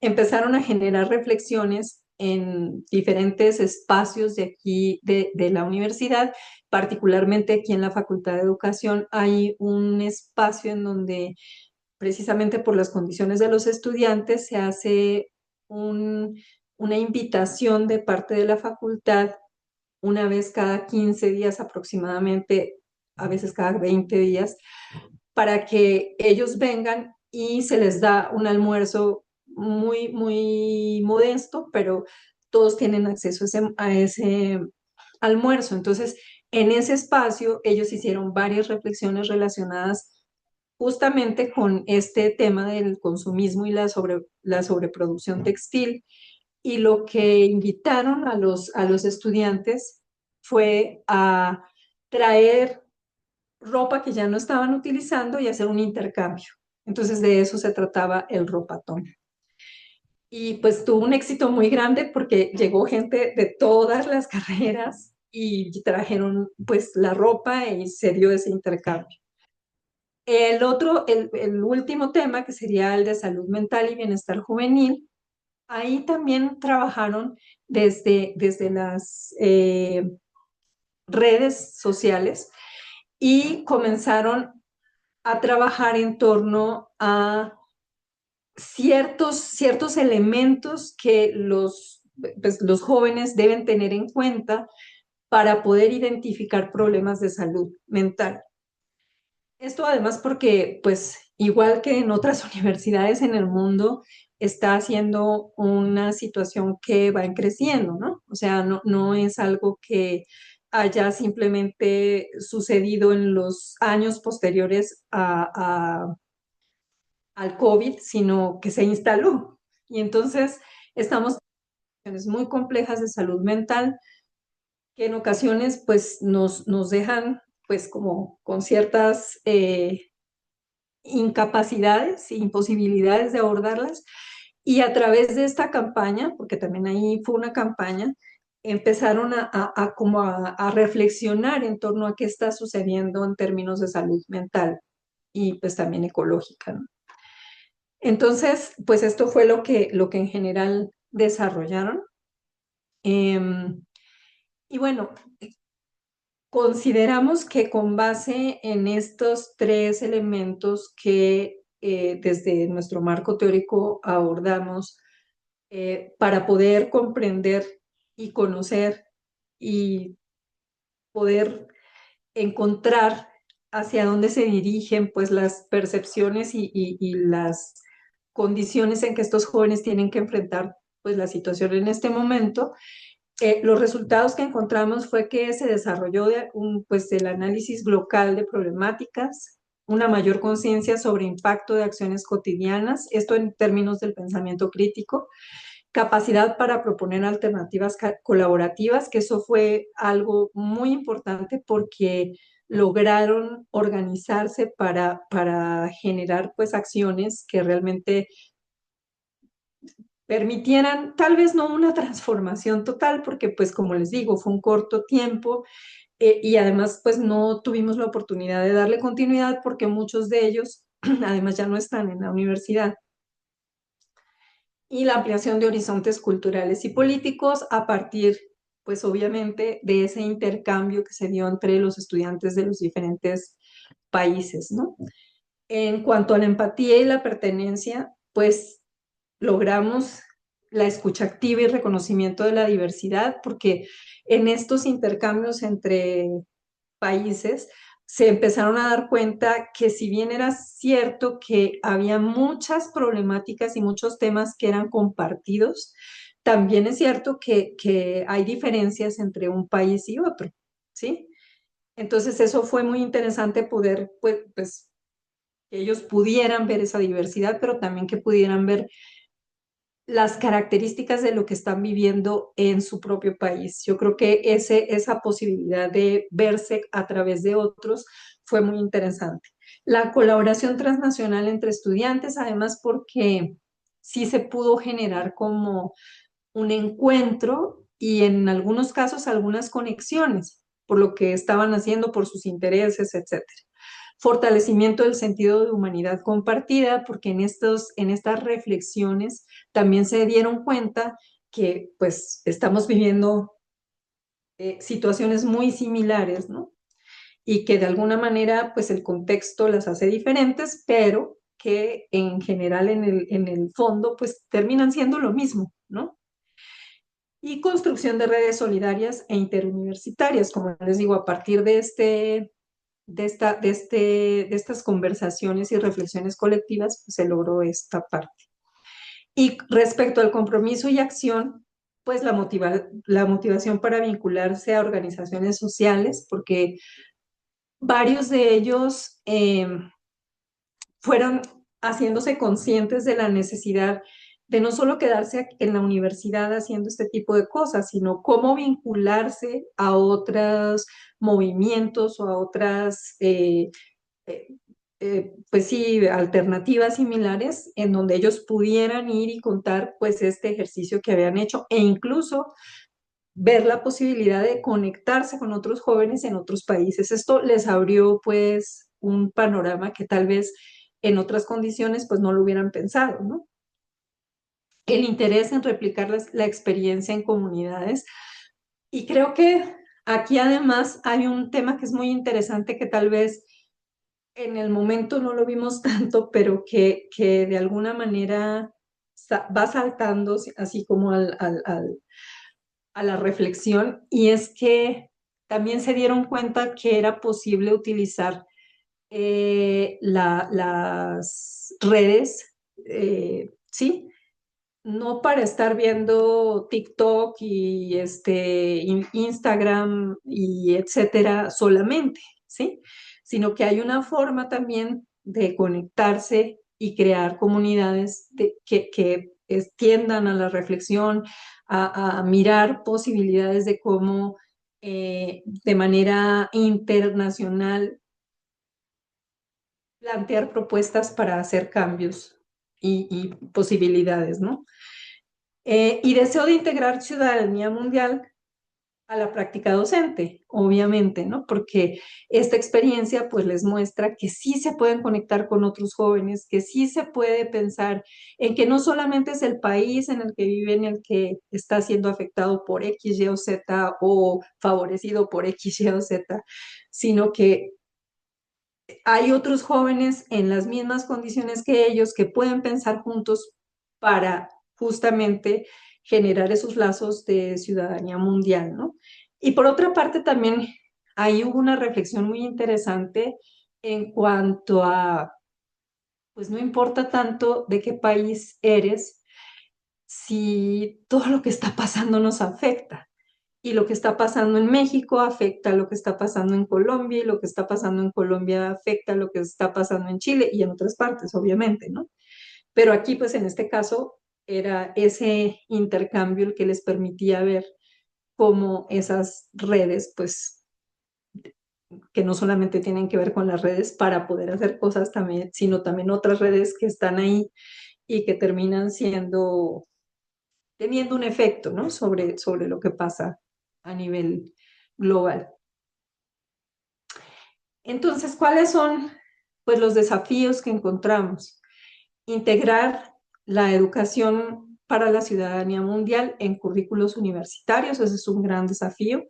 empezaron a generar reflexiones en diferentes espacios de aquí, de la universidad, particularmente aquí en la Facultad de Educación, hay un espacio en donde precisamente por las condiciones de los estudiantes se hace una invitación de parte de la facultad una vez cada 15 días aproximadamente, a veces cada 20 días, para que ellos vengan y se les da un almuerzo muy, muy modesto, pero todos tienen acceso a ese almuerzo. Entonces, en ese espacio, ellos hicieron varias reflexiones relacionadas justamente con este tema del consumismo y la sobreproducción textil. Y lo que invitaron a los estudiantes fue a traer ropa que ya no estaban utilizando y hacer un intercambio. Entonces de eso se trataba el ropatón. Y pues tuvo un éxito muy grande porque llegó gente de todas las carreras y trajeron pues la ropa y se dio ese intercambio. El último tema, que sería el de salud mental y bienestar juvenil, ahí también trabajaron desde las redes sociales y comenzaron a trabajar en torno a ciertos elementos que pues, los jóvenes deben tener en cuenta para poder identificar problemas de salud mental. Esto además porque, pues, igual que en otras universidades en el mundo, está siendo una situación que va creciendo, ¿no? O sea, no es algo que haya simplemente sucedido en los años posteriores al COVID, sino que se instaló. Y entonces estamos en situaciones muy complejas de salud mental que en ocasiones pues nos dejan pues como con ciertas incapacidades e imposibilidades de abordarlas. Y a través de esta campaña, porque también ahí fue una campaña, empezaron como a reflexionar en torno a qué está sucediendo en términos de salud mental y pues también ecológica, ¿no? Entonces, pues esto fue lo que en general desarrollaron. Y bueno, consideramos que con base en estos tres elementos que desde nuestro marco teórico abordamos, para poder comprender y conocer y poder encontrar hacia dónde se dirigen pues las percepciones y las condiciones en que estos jóvenes tienen que enfrentar pues la situación en este momento. Los resultados que encontramos fue que se desarrolló pues, el análisis local de problemáticas, una mayor conciencia sobre impacto de acciones cotidianas, esto en términos del pensamiento crítico, capacidad para proponer alternativas colaborativas, que eso fue algo muy importante porque lograron organizarse para generar pues acciones que realmente permitieran, tal vez no una transformación total, porque pues como les digo, fue un corto tiempo y además pues no tuvimos la oportunidad de darle continuidad porque muchos de ellos además ya no están en la universidad. Y la ampliación de horizontes culturales y políticos a partir, pues obviamente, de ese intercambio que se dio entre los estudiantes de los diferentes países, ¿no? En cuanto a la empatía y la pertenencia, pues logramos la escucha activa y reconocimiento de la diversidad, porque en estos intercambios entre países se empezaron a dar cuenta que si bien era cierto que había muchas problemáticas y muchos temas que eran compartidos, también es cierto que hay diferencias entre un país y otro, ¿sí? Entonces eso fue muy interesante poder, pues que ellos pudieran ver esa diversidad, pero también que pudieran ver las características de lo que están viviendo en su propio país. Yo creo que esa posibilidad de verse a través de otros fue muy interesante. La colaboración transnacional entre estudiantes, además porque sí se pudo generar como un encuentro y en algunos casos algunas conexiones por lo que estaban haciendo, por sus intereses, etcétera. Fortalecimiento del sentido de humanidad compartida, porque en estas reflexiones también se dieron cuenta que pues estamos viviendo situaciones muy similares, ¿no? Y que de alguna manera pues el contexto las hace diferentes, pero que en general en el fondo pues terminan siendo lo mismo, ¿no? Y construcción de redes solidarias e interuniversitarias, como les digo, a partir de estas conversaciones y reflexiones colectivas, pues se logró esta parte. Y respecto al compromiso y acción, pues la motivación para vincularse a organizaciones sociales, porque varios de ellos fueron haciéndose conscientes de la necesidad de no solo quedarse en la universidad haciendo este tipo de cosas, sino cómo vincularse a otros movimientos o a otras eh, pues sí, alternativas similares en donde ellos pudieran ir y contar pues este ejercicio que habían hecho e incluso ver la posibilidad de conectarse con otros jóvenes en otros países. Esto les abrió pues un panorama que tal vez en otras condiciones pues no lo hubieran pensado, ¿no? El interés en replicar la experiencia en comunidades. Y creo que aquí además hay un tema que es muy interesante que tal vez en el momento no lo vimos tanto, pero que de alguna manera va saltando así como a la reflexión, y es que también se dieron cuenta que era posible utilizar las redes, ¿sí? No para estar viendo TikTok y Instagram y etcétera solamente, ¿sí? Sino que hay una forma también de conectarse y crear comunidades que extiendan a la reflexión, a mirar posibilidades de cómo de manera internacional plantear propuestas para hacer cambios y posibilidades, ¿no? Y deseo de integrar ciudadanía mundial a la práctica docente, obviamente, ¿no? Porque esta experiencia pues les muestra que sí se pueden conectar con otros jóvenes, que sí se puede pensar en que no solamente es el país en el que viven el que está siendo afectado por X, Y o Z o favorecido por X, Y o Z, sino que hay otros jóvenes en las mismas condiciones que ellos que pueden pensar juntos para justamente generar esos lazos de ciudadanía mundial, ¿no? Y por otra parte también ahí hubo una reflexión muy interesante en cuanto a, pues no importa tanto de qué país eres, si todo lo que está pasando nos afecta. Y lo que está pasando en México afecta a lo que está pasando en Colombia, y lo que está pasando en Colombia afecta a lo que está pasando en Chile y en otras partes, obviamente, ¿no? Pero aquí, pues en este caso, era ese intercambio el que les permitía ver cómo esas redes, pues, que no solamente tienen que ver con las redes para poder hacer cosas también, sino también otras redes que están ahí y que terminan siendo, teniendo un efecto, ¿no? Sobre lo que pasa a nivel global. Entonces, ¿cuáles son, pues, los desafíos que encontramos? Integrar la educación para la ciudadanía mundial en currículos universitarios, ese es un gran desafío.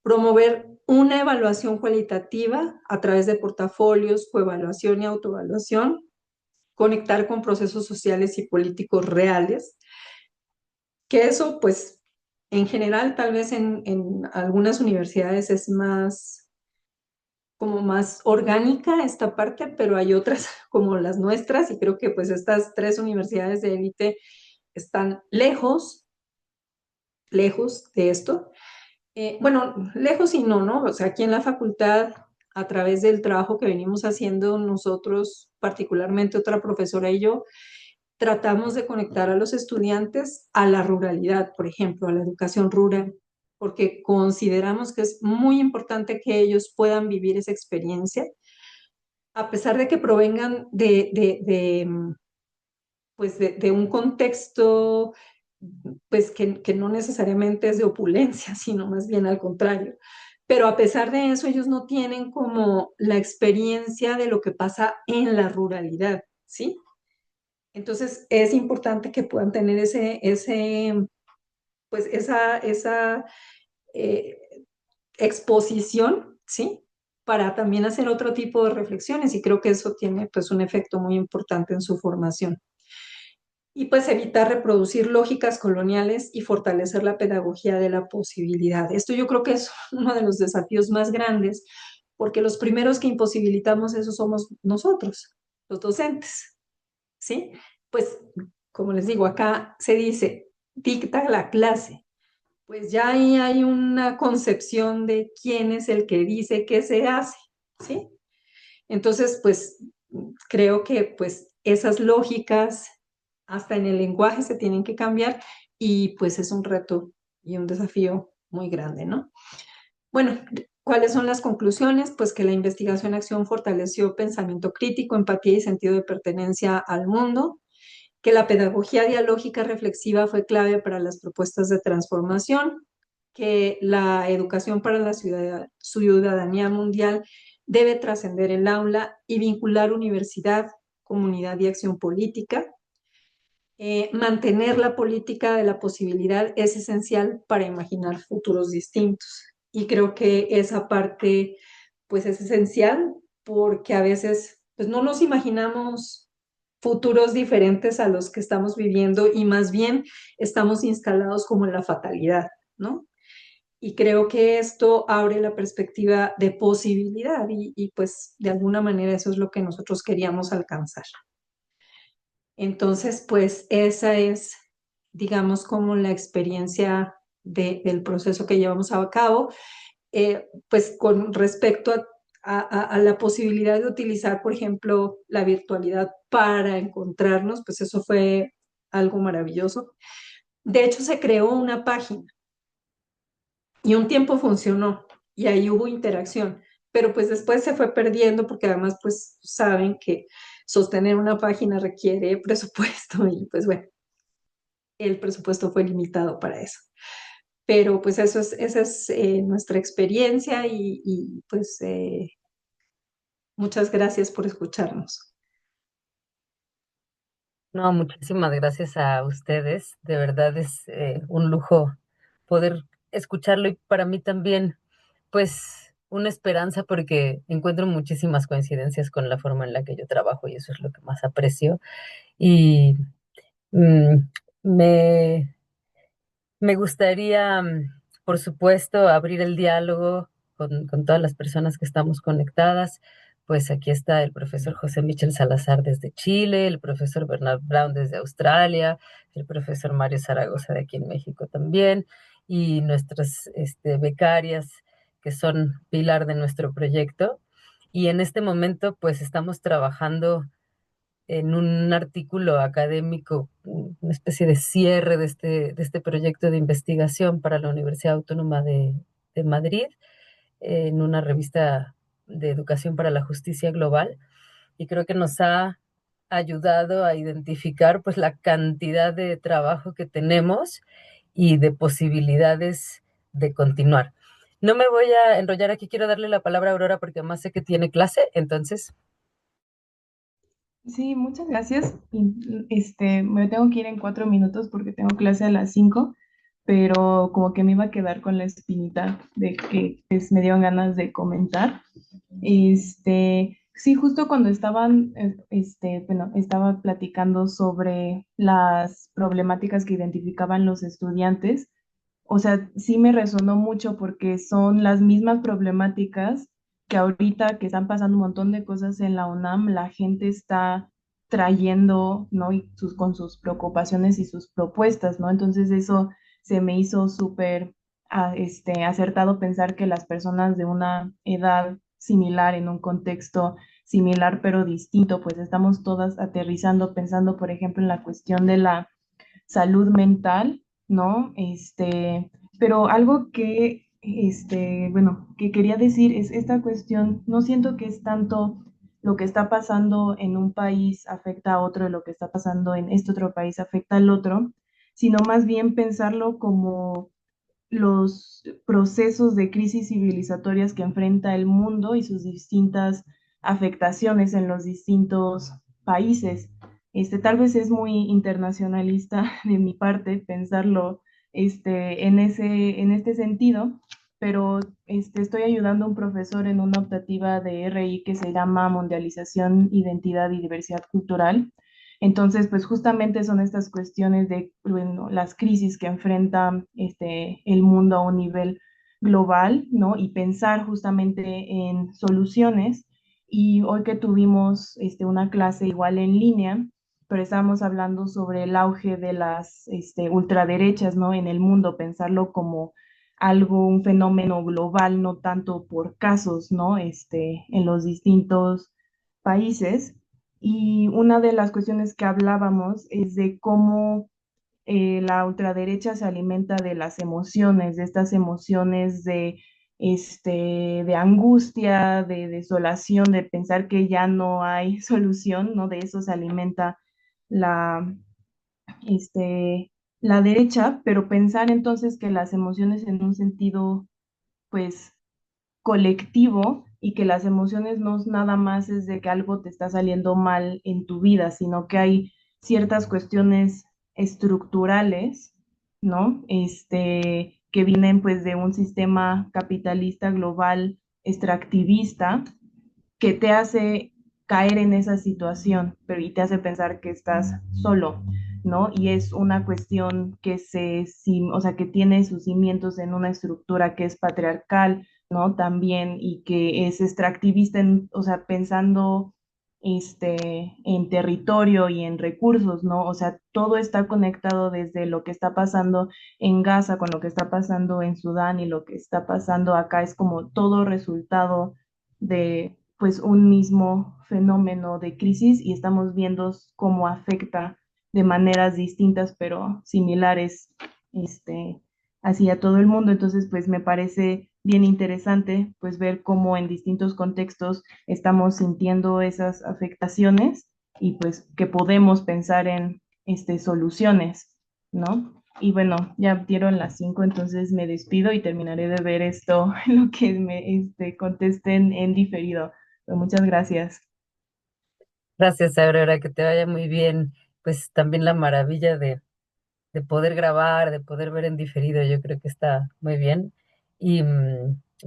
Promover una evaluación cualitativa a través de portafolios, coevaluación y autoevaluación. Conectar con procesos sociales y políticos reales, que eso, pues, en general, tal vez en algunas universidades es más como más orgánica esta parte, pero hay otras como las nuestras, y creo que pues estas tres universidades de élite están lejos de esto. Bueno, lejos y no, ¿no? O sea, aquí en la facultad, a través del trabajo que venimos haciendo nosotros, particularmente otra profesora y yo, tratamos de conectar a los estudiantes a la ruralidad, por ejemplo, a la educación rural, porque consideramos que es muy importante que ellos puedan vivir esa experiencia, a pesar de que provengan pues de un contexto pues que no necesariamente es de opulencia, sino más bien al contrario. Pero a pesar de eso, ellos no tienen como la experiencia de lo que pasa en la ruralidad, ¿sí? Entonces es importante que puedan tener pues esa eh, exposición, ¿sí? Para también hacer otro tipo de reflexiones, y creo que eso tiene pues un efecto muy importante en su formación. Y pues evitar reproducir lógicas coloniales y fortalecer la pedagogía de la posibilidad. Esto yo creo que es uno de los desafíos más grandes, porque los primeros que imposibilitamos eso somos nosotros, los docentes, ¿sí? Pues, como les digo, acá se dice, dicta la clase. Pues ya ahí hay una concepción de quién es el que dice qué se hace, ¿sí? Entonces, pues creo que pues esas lógicas hasta en el lenguaje se tienen que cambiar, y pues es un reto y un desafío muy grande, ¿no? Bueno, ¿cuáles son las conclusiones? Pues que la investigación-acción fortaleció pensamiento crítico, empatía y sentido de pertenencia al mundo, que la pedagogía dialógica reflexiva fue clave para las propuestas de transformación, que la educación para la ciudadanía mundial debe trascender el aula y vincular universidad, comunidad y acción política. Mantener la política de la posibilidad es esencial para imaginar futuros distintos. Y creo que esa parte, pues, es esencial porque a veces pues no nos imaginamos futuros diferentes a los que estamos viviendo y más bien estamos instalados como en la fatalidad, ¿no? Y creo que esto abre la perspectiva de posibilidad pues de alguna manera eso es lo que nosotros queríamos alcanzar. Entonces, pues esa es, digamos, como la experiencia del proceso que llevamos a cabo. Pues con respecto a la posibilidad de utilizar, por ejemplo, la virtualidad para encontrarnos, pues eso fue algo maravilloso. De hecho, se creó una página y un tiempo funcionó y ahí hubo interacción, pero pues después se fue perdiendo porque además pues saben que sostener una página requiere presupuesto y pues bueno, el presupuesto fue limitado para eso. Pero pues esa es nuestra experiencia pues muchas gracias por escucharnos. No, muchísimas gracias a ustedes. De verdad es un lujo poder escucharlo y para mí también, pues, una esperanza porque encuentro muchísimas coincidencias con la forma en la que yo trabajo y eso es lo que más aprecio. Y mm, me, me gustaría, por supuesto, abrir el diálogo con todas las personas que estamos conectadas. Pues aquí está el profesor José Michel Salazar desde Chile, el profesor Bernard Brown desde Australia, el profesor Mario Zaragoza de aquí en México también, y nuestras becarias que son pilar de nuestro proyecto. Y en este momento, pues estamos trabajando en un artículo académico, una especie de cierre de este proyecto de investigación para la Universidad Autónoma de Madrid, en una revista de educación para la justicia global, y creo que nos ha ayudado a identificar pues la cantidad de trabajo que tenemos y de posibilidades de continuar. No me voy a enrollar aquí, quiero darle la palabra a Aurora porque además sé que tiene clase, entonces Sí, muchas gracias. Me tengo que ir en 4 minutos porque tengo clase a las 5, pero como que me iba a quedar con la espinita de que pues, me dieron ganas de comentar. Sí, justo cuando estaba platicando sobre las problemáticas que identificaban los estudiantes, o sea, sí me resonó mucho porque son las mismas problemáticas que ahorita que están pasando un montón de cosas en la UNAM, la gente está trayendo, ¿no? Con sus preocupaciones y sus propuestas, ¿no? Entonces eso se me hizo súper acertado pensar que las personas de una edad similar, en un contexto similar pero distinto, pues estamos todas aterrizando, pensando, por ejemplo, en la cuestión de la salud mental, ¿no? Pero algo que, bueno, que quería decir es esta cuestión, no siento que es tanto lo que está pasando en un país afecta a otro, lo que está pasando en este otro país afecta al otro, sino más bien pensarlo como los procesos de crisis civilizatorias que enfrenta el mundo y sus distintas afectaciones en los distintos países. Tal vez es muy internacionalista de mi parte pensarlo en este sentido, pero estoy ayudando a un profesor en una optativa de RI que se llama Mundialización, Identidad y Diversidad Cultural. Entonces, pues justamente son estas cuestiones de bueno, las crisis que enfrenta el mundo a un nivel global, ¿no? Y pensar justamente en soluciones. Y hoy que tuvimos una clase igual en línea, pero estábamos hablando sobre el auge de las ultraderechas, ¿no? En el mundo, pensarlo como algo, un fenómeno global, no tanto por casos, ¿no? En los distintos países. Y una de las cuestiones que hablábamos es de cómo la ultraderecha se alimenta de las emociones, de estas emociones de angustia, de desolación, de pensar que ya no hay solución, ¿no? De eso se alimenta la, la derecha, pero pensar entonces que las emociones en un sentido, pues, colectivo y que las emociones no es nada más es de que algo te está saliendo mal en tu vida, sino que hay ciertas cuestiones estructurales, ¿no? Que vienen pues de un sistema capitalista global extractivista que te hace caer en esa situación, pero y te hace pensar que estás solo, ¿no? Y es una cuestión que o sea, que tiene sus cimientos en una estructura que es patriarcal, ¿no? También, y que es extractivista, o sea, pensando en territorio y en recursos, ¿no? O sea, todo está conectado desde lo que está pasando en Gaza con lo que está pasando en Sudán y lo que está pasando acá, es como todo resultado de pues un mismo fenómeno de crisis y estamos viendo cómo afecta de maneras distintas pero similares este, hacia todo el mundo. Entonces, pues me parece bien interesante pues ver cómo en distintos contextos estamos sintiendo esas afectaciones y pues que podemos pensar en soluciones, ¿no? Y bueno, ya dieron las 5, entonces me despido y terminaré de ver esto, lo que me contesten en diferido. Pero muchas gracias. Gracias, Aurora, que te vaya muy bien. Pues también la maravilla de poder grabar, de poder ver en diferido, yo creo que está muy bien. Y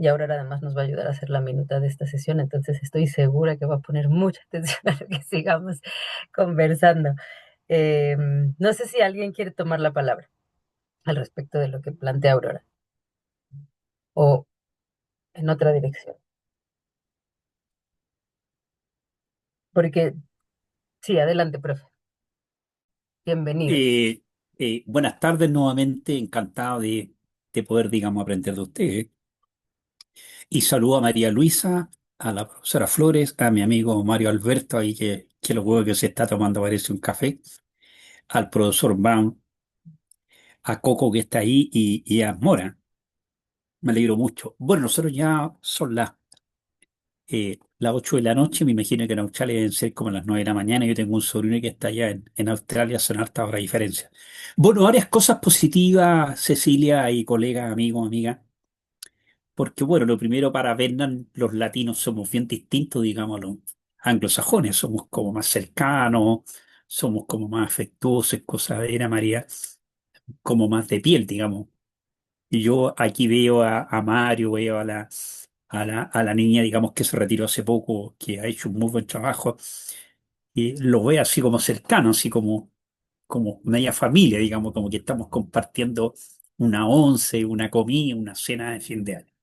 Aurora además nos va a ayudar a hacer la minuta de esta sesión, entonces estoy segura que va a poner mucha atención a lo que sigamos conversando. No sé si alguien quiere tomar la palabra al respecto de lo que plantea Aurora o en otra dirección. Porque sí, adelante, profe. Bienvenido. Eh, Buenas tardes nuevamente, encantado de poder, digamos, aprender de ustedes. Y saludo a María Luisa, a la profesora Flores, a mi amigo Mario Alberto, ahí que lo veo que se está tomando, parece un café, al profesor Baum, a Coco que está ahí y a Mora. Me alegro mucho. Bueno, nosotros ya son las 8 de la noche, me imagino que en Australia deben ser como las 9 de la mañana. Yo tengo un sobrino que está allá en Australia, son hartas horas de diferencia. Bueno, varias cosas positivas, Cecilia y colega, amigo, amiga, porque bueno, lo primero para Vernon, los latinos somos bien distintos, digamos, a los anglosajones, somos como más cercanos, somos como más afectuosos, cosa de Era María, como más de piel, digamos. Y yo aquí veo a Mario, veo a la niña, digamos, que se retiró hace poco, que ha hecho un muy buen trabajo, y lo veo así como cercano, así como media familia, digamos, como que estamos compartiendo una once, una comida, una cena de fin de año.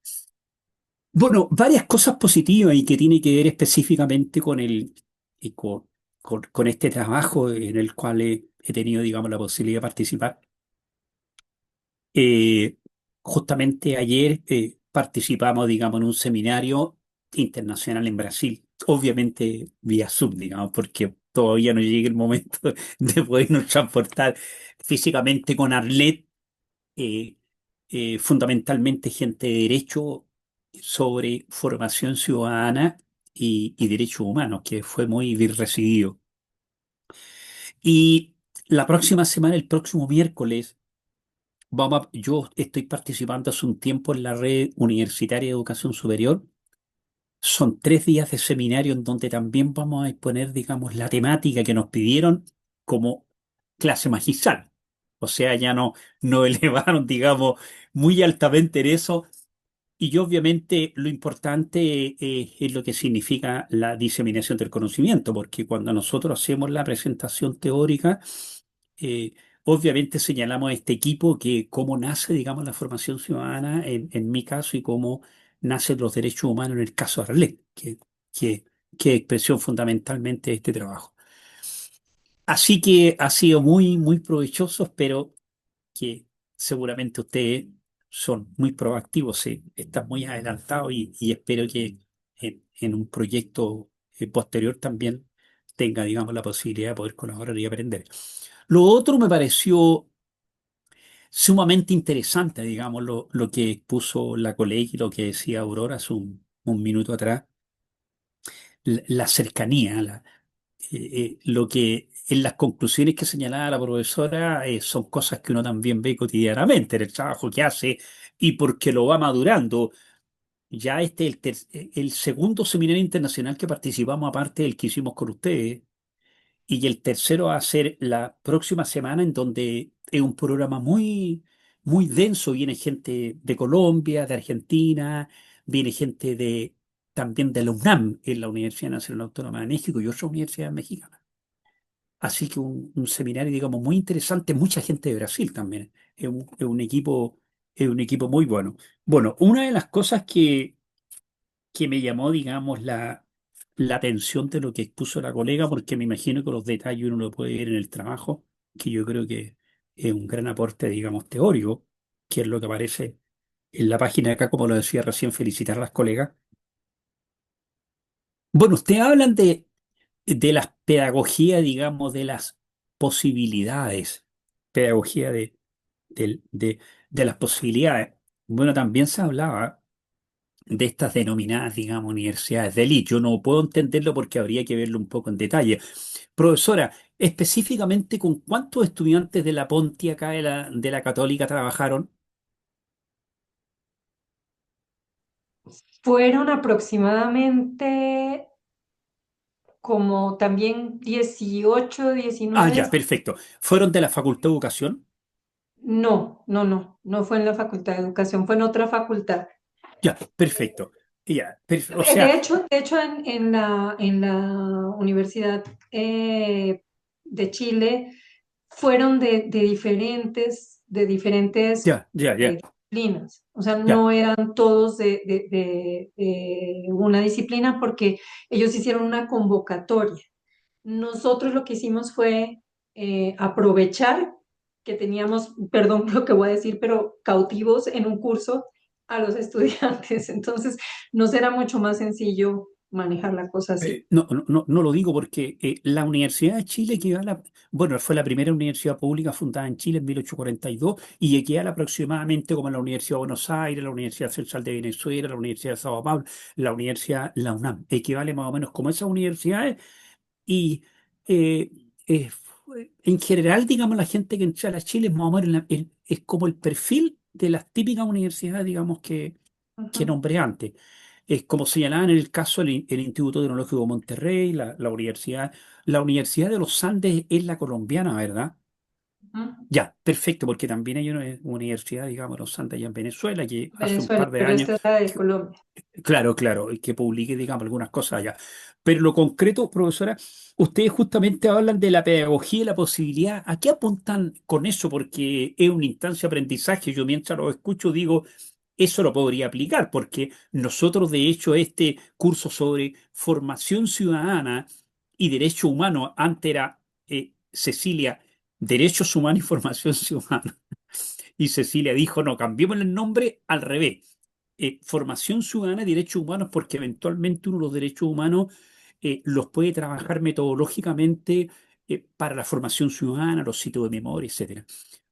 Bueno, varias cosas positivas y que tiene que ver específicamente con y con este trabajo en el cual he tenido, digamos, la posibilidad de participar. Eh, Justamente ayer participamos, digamos, en un seminario internacional en Brasil, obviamente vía Zoom, digamos, porque todavía no llega el momento de podernos transportar físicamente con Arlet, eh, fundamentalmente gente de derecho sobre formación ciudadana y derechos humanos, que fue muy bien recibido. Y la próxima semana, el próximo miércoles, yo estoy participando hace un tiempo en la red universitaria de educación superior. Son 3 días de seminario en donde también vamos a exponer, digamos, la temática que nos pidieron como clase magistral. O sea, ya no elevaron, digamos, muy altamente en eso. Y obviamente lo importante es lo que significa la diseminación del conocimiento, porque cuando nosotros hacemos la presentación teórica, eh, obviamente señalamos a este equipo que cómo nace, digamos, la formación ciudadana en mi caso y cómo nacen los derechos humanos en el caso de Arlet, que, que es expresión fundamentalmente de este trabajo. Así que ha sido muy, muy provechoso, espero que seguramente ustedes son muy proactivos, están muy adelantados y espero que en un proyecto posterior también tenga, digamos, la posibilidad de poder colaborar y aprender. Lo otro me pareció sumamente interesante, digamos, lo que puso la colega y lo que decía Aurora hace un minuto atrás, la cercanía, lo que en las conclusiones que señalaba la profesora son cosas que uno también ve cotidianamente en el trabajo que hace y porque lo va madurando. Ya este es el segundo seminario internacional que participamos, aparte del que hicimos con ustedes, y el tercero va a ser la próxima semana, en donde es un programa muy, muy denso. Viene gente de Colombia, de Argentina, viene gente también de la UNAM, en la Universidad Nacional Autónoma de México y otras universidades mexicanas. Así que un seminario, digamos, muy interesante, mucha gente de Brasil también. Es un equipo muy bueno. Bueno, una de las cosas que me llamó, digamos, la atención de lo que expuso la colega, porque me imagino que los detalles uno lo puede ver en el trabajo, que yo creo que es un gran aporte, digamos, teórico, que es lo que aparece en la página de acá, como lo decía recién, felicitar a las colegas. Bueno, ustedes hablan de las pedagogías, digamos, de las posibilidades, pedagogía del- de, de las posibilidades. Bueno, también se hablaba de estas denominadas, digamos, universidades de élite. Yo no puedo entenderlo porque habría que verlo un poco en detalle. Profesora, específicamente, ¿con cuántos estudiantes de la Ponti acá de la Católica trabajaron? Fueron aproximadamente como también 18, Ah, 19. ya, perfecto. ¿Fueron de la Facultad de Educación? No fue en la Facultad de Educación, fue en otra facultad. Ya, perfecto. Ya, o sea, De hecho en la Universidad de Chile fueron de diferentes ya, ya, ya, disciplinas. O sea, ya. no eran todos de una disciplina porque ellos hicieron una convocatoria. Nosotros lo que hicimos fue aprovechar que teníamos, perdón lo que voy a decir, pero cautivos en un curso a los estudiantes. Entonces, nos era mucho más sencillo manejar la cosa así. No lo digo porque la Universidad de Chile bueno, fue la primera universidad pública fundada en Chile en 1842 y equivale aproximadamente como la Universidad de Buenos Aires, la Universidad Central de Venezuela, la Universidad de Sao Paulo, la UNAM. Equivale más o menos como esas universidades y eh, en general, digamos, la gente que entra a Chile es más o menos es como el perfil de las típicas universidades, digamos, que Ujú. nombré antes. Es como señalaba en el caso el Instituto Tecnológico de Monterrey, la Universidad de los Andes es la colombiana, ¿verdad? Ujú. Ya, perfecto, porque también hay una universidad, digamos, los Andes allá en Venezuela, que hace un Venezuela, par de pero años, esta es la de que- Colombia. claro, claro, y que publique, digamos, algunas cosas allá. Pero lo concreto, profesora, ustedes justamente hablan de la pedagogía y la posibilidad. ¿A qué apuntan con eso? Porque es una instancia de aprendizaje. Yo mientras lo escucho digo, eso lo podría aplicar, porque nosotros, de hecho, este curso sobre formación ciudadana y derechos humanos, antes era Cecilia, derechos humanos y formación ciudadana. Y Cecilia dijo, no, cambiemos el nombre al revés. Formación ciudadana y derechos humanos, porque eventualmente uno los derechos humanos los puede trabajar metodológicamente para la formación ciudadana, los sitios de memoria, etcétera.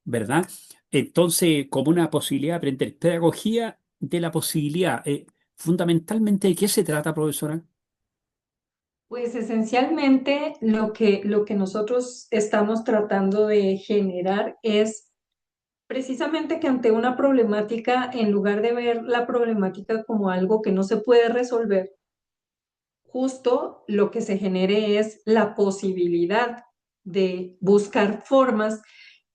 ¿Verdad? Entonces, como una posibilidad de aprender pedagogía de la posibilidad, fundamentalmente, ¿de qué se trata, profesora? Pues esencialmente lo que nosotros estamos tratando de generar es precisamente que ante una problemática, en lugar de ver la problemática como algo que no se puede resolver, justo lo que se genere es la posibilidad de buscar formas,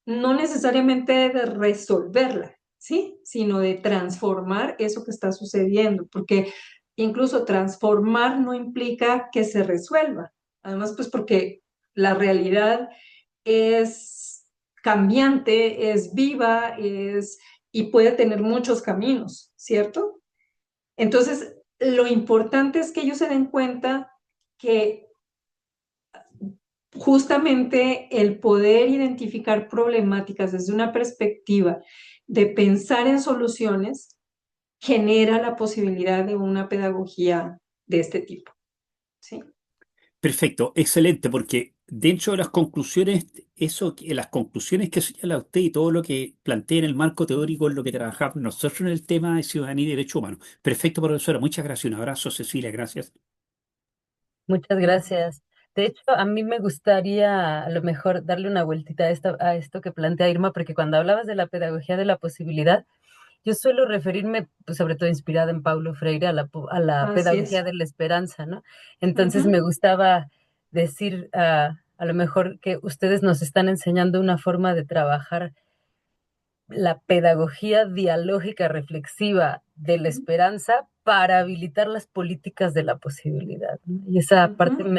no necesariamente de resolverla, ¿sí? Sino de transformar eso que está sucediendo, porque incluso transformar no implica que se resuelva. Además, pues porque la realidad es cambiante, es viva, y puede tener muchos caminos, ¿cierto? Entonces, lo importante es que ellos se den cuenta que justamente el poder identificar problemáticas desde una perspectiva de pensar en soluciones genera la posibilidad de una pedagogía de este tipo, ¿sí? Perfecto, excelente, porque dentro de las conclusiones, las conclusiones que señala usted y todo lo que plantea en el marco teórico es lo que trabajamos nosotros en el tema de ciudadanía y derechos humanos. Perfecto, profesora, muchas gracias. Un abrazo, Cecilia, gracias. Muchas gracias. De hecho, a mí me gustaría a lo mejor darle una vueltita a esto que plantea Irma, porque cuando hablabas de la pedagogía de la posibilidad, yo suelo referirme, pues, sobre todo inspirada en Paulo Freire, a la Así es. pedagogía de la esperanza, ¿no? Entonces me Ujú. gustaba decir a lo mejor que ustedes nos están enseñando una forma de trabajar la pedagogía dialógica reflexiva de la esperanza para habilitar las políticas de la posibilidad, ¿no? Y esa parte Ujú.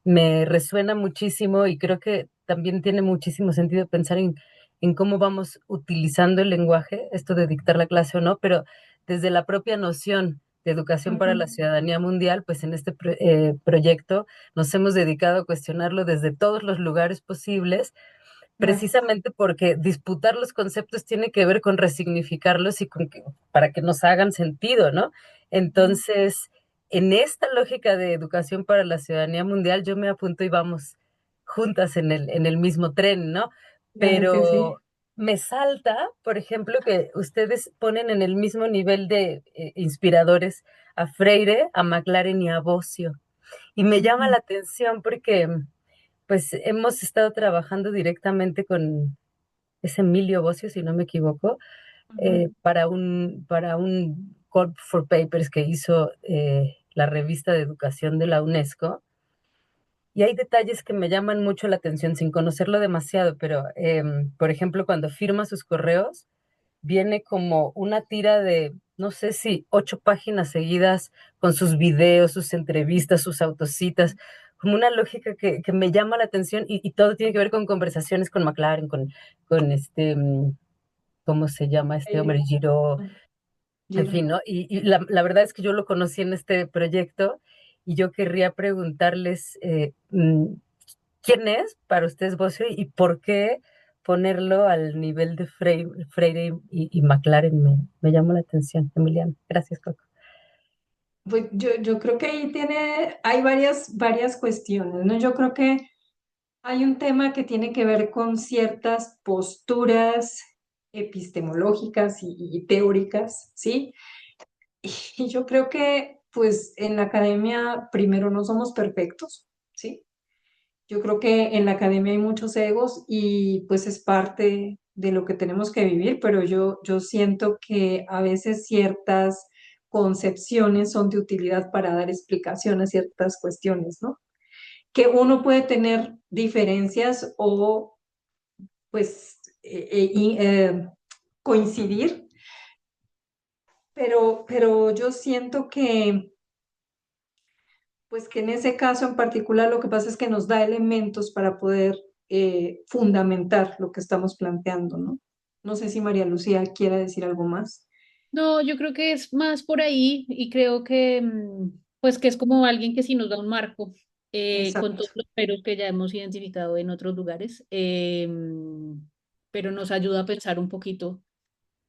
me resuena muchísimo y creo que también tiene muchísimo sentido pensar en cómo vamos utilizando el lenguaje, esto de dictar la clase o no, pero desde la propia noción de educación para la Ujú. ciudadanía mundial, pues en este proyecto nos hemos dedicado a cuestionarlo desde todos los lugares posibles, Gracias. precisamente porque disputar los conceptos tiene que ver con resignificarlos y para que nos hagan sentido, ¿no? Ujú. Entonces, en esta lógica de educación para la ciudadanía mundial, yo me apunto y vamos juntas en el mismo tren, ¿no? Claro que sí. Pero me salta, por ejemplo, que ustedes ponen en el mismo nivel de inspiradores a Freire, a McLaren y a Bossio. Y me llama Ujú. la atención porque pues hemos estado trabajando directamente con ese Emilio Bossio, si no me equivoco, Ujú. para un call for papers que hizo la revista de educación de la UNESCO. Y hay detalles que me llaman mucho la atención sin conocerlo demasiado, pero por ejemplo, cuando firma sus correos, viene como una tira de, no sé si 8 páginas seguidas con sus videos, sus entrevistas, sus autocitas, como una lógica que me llama la atención y todo tiene que ver con conversaciones con McLaren, con ¿cómo se llama este Aire. hombre? Giro, en Giro. fin, ¿no? Y la verdad es que yo lo conocí en este proyecto y yo querría preguntarles quién es para ustedes Bossio y por qué ponerlo al nivel de Freire y McLaren me llamó la atención, Emiliano. Gracias, Coco. Pues yo creo que ahí hay varias cuestiones, ¿no? Yo creo que hay un tema que tiene que ver con ciertas posturas epistemológicas y teóricas, ¿sí? Y yo creo que, pues, en la academia, primero, no somos perfectos, ¿sí? Yo creo que en la academia hay muchos egos y, pues, es parte de lo que tenemos que vivir, pero yo siento que a veces ciertas concepciones son de utilidad para dar explicación a ciertas cuestiones, ¿no? Que uno puede tener diferencias o, pues, coincidir, pero yo siento que pues que en ese caso en particular lo que pasa es que nos da elementos para poder fundamentar lo que estamos planteando, ¿no? No sé si María Lucía quiera decir algo más. No, yo creo que es más por ahí y creo que, pues que es como alguien que sí nos da un marco con Exacto. todos los peros que ya hemos identificado en otros lugares, pero nos ayuda a pensar un poquito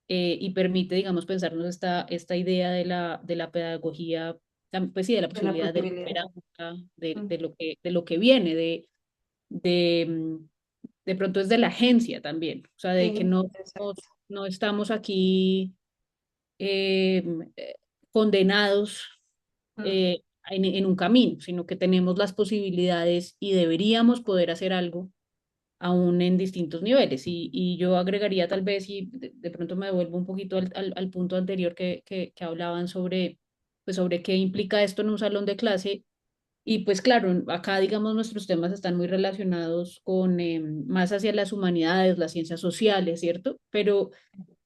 y permite, digamos, pensarnos esta idea de la pedagogía, pues sí, de la De la posibilidad de la posibilidad. esperanza, Mm. de lo que viene, de, mm, de pronto es de la agencia también, o sea, de que Sí, no, exacto. no estamos aquí eh, condenados Mm. en un camino, sino que tenemos las posibilidades y deberíamos poder hacer algo aún en distintos niveles. Y yo agregaría tal vez, y de pronto me devuelvo un poquito al punto anterior que hablaban sobre, pues sobre qué implica esto en un salón de clase. Y pues claro, acá digamos nuestros temas están muy relacionados con más hacia las humanidades, las ciencias sociales, ¿cierto? Pero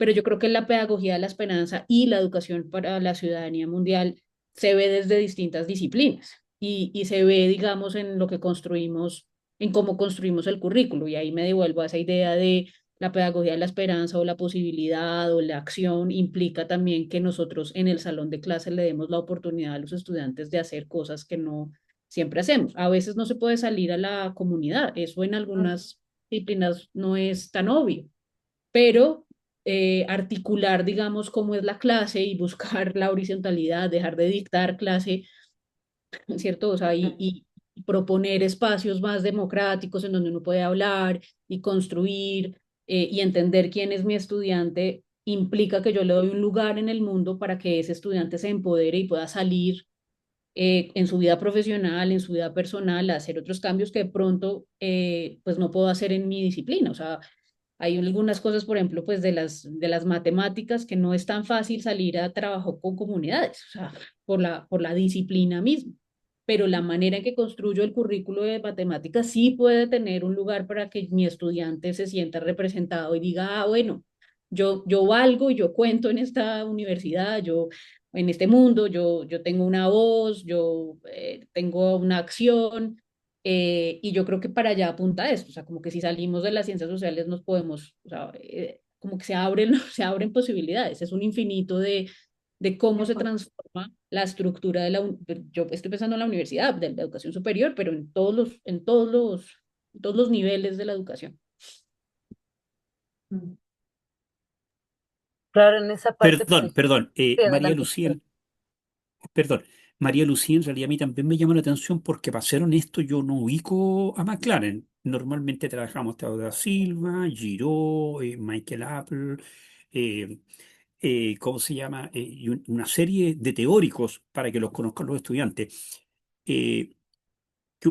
yo creo que la pedagogía de la esperanza y la educación para la ciudadanía mundial se ve desde distintas disciplinas y se ve, digamos, en lo que construimos, en cómo construimos el currículo. Y ahí me devuelvo a esa idea de la pedagogía de la esperanza o la posibilidad o la acción implica también que nosotros en el salón de clase le demos la oportunidad a los estudiantes de hacer cosas que no siempre hacemos. A veces no se puede salir a la comunidad, eso en Mm. algunas disciplinas no es tan obvio, pero articular, digamos, cómo es la clase y buscar la horizontalidad, dejar de dictar clase, ¿cierto? O sea, Mm. y proponer espacios más democráticos en donde uno puede hablar y construir y entender quién es mi estudiante, implica que yo le doy un lugar en el mundo para que ese estudiante se empodere y pueda salir en su vida profesional, en su vida personal, a hacer otros cambios que de pronto pues no puedo hacer en mi disciplina. O sea, hay algunas cosas, por ejemplo, pues de las matemáticas que no es tan fácil salir a trabajar con comunidades, o sea, por la disciplina misma. Pero la manera en que construyo el currículo de matemáticas sí puede tener un lugar para que mi estudiante se sienta representado y diga, ah, bueno, yo valgo y yo cuento en esta universidad, yo en este mundo, yo tengo una voz, yo tengo una acción, y yo creo que para allá apunta esto, o sea, como que si salimos de las ciencias sociales nos podemos, o sea, como que se abren, se abren posibilidades, es un infinito de cómo se transforma la estructura de yo estoy pensando en la universidad, de la educación superior, pero en todos los niveles de la educación. Mm. Claro, en esa parte, por ejemplo, Perdón, sí, María adelante. Lucía, perdón, María Lucía, en realidad a mí también me llama la atención porque para ser honesto yo no ubico a McLaren. Normalmente trabajamos Teo da Silva, Giraud, Michael Apple, eh, ¿cómo se llama? Y una serie de teóricos para que los conozcan los estudiantes. Eh,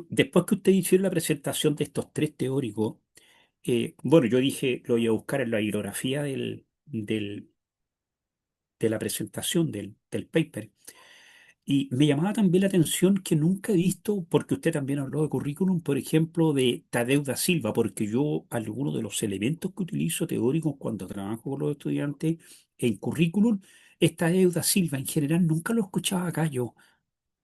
Después que usted hicieron la presentación de estos tres teóricos, bueno, yo dije, lo voy a buscar en la bibliografía de la presentación del paper. Y me llamaba también la atención que nunca he visto, porque usted también habló de currículum, por ejemplo, de Tadeu da Silva, porque yo algunos de los elementos que utilizo teóricos cuando trabajo con los estudiantes en currículum, es Tadeu da Silva. En general nunca lo escuchaba acá yo,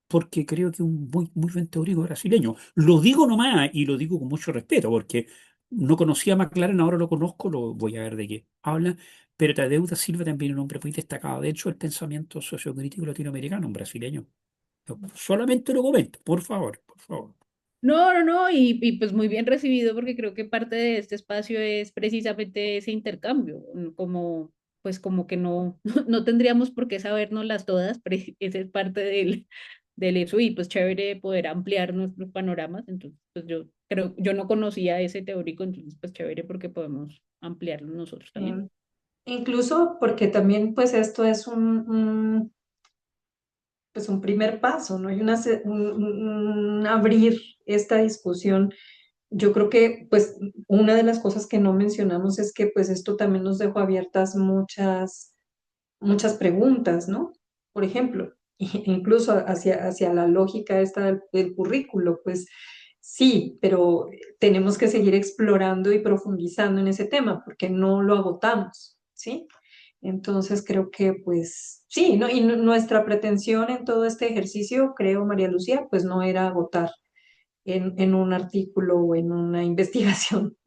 porque creo que es un muy buen teórico brasileño. Lo digo nomás y lo digo con mucho respeto, porque no conocía a McLaren, ahora lo conozco, lo voy a ver de qué habla, pero Tadeu da Silva también es un hombre muy dentro del pensamiento sociocrítico latinoamericano, un brasileño. Solamente lo comento, por favor, por favor. No, no, no, y pues muy bien recibido porque creo que parte de este espacio es precisamente ese intercambio, como pues como que no, no tendríamos por qué sabérnoslas todas, pero esa es parte del eso y pues chévere poder ampliar nuestros panoramas, entonces pues yo creo, yo no conocía ese teórico, entonces pues chévere porque podemos ampliarlo nosotros también. Incluso porque también pues esto es pues un primer paso, ¿no? Y un abrir esta discusión. Yo creo que pues una de las cosas que no mencionamos es que pues esto también nos dejó abiertas muchas preguntas, ¿no? Por ejemplo, incluso hacia la lógica esta del currículo, pues sí, pero tenemos que seguir explorando y profundizando en ese tema porque no lo agotamos, ¿sí? Entonces creo que pues sí, ¿no? Y nuestra pretensión en todo este ejercicio, creo, María Lucía, pues no era agotar en un artículo o en una investigación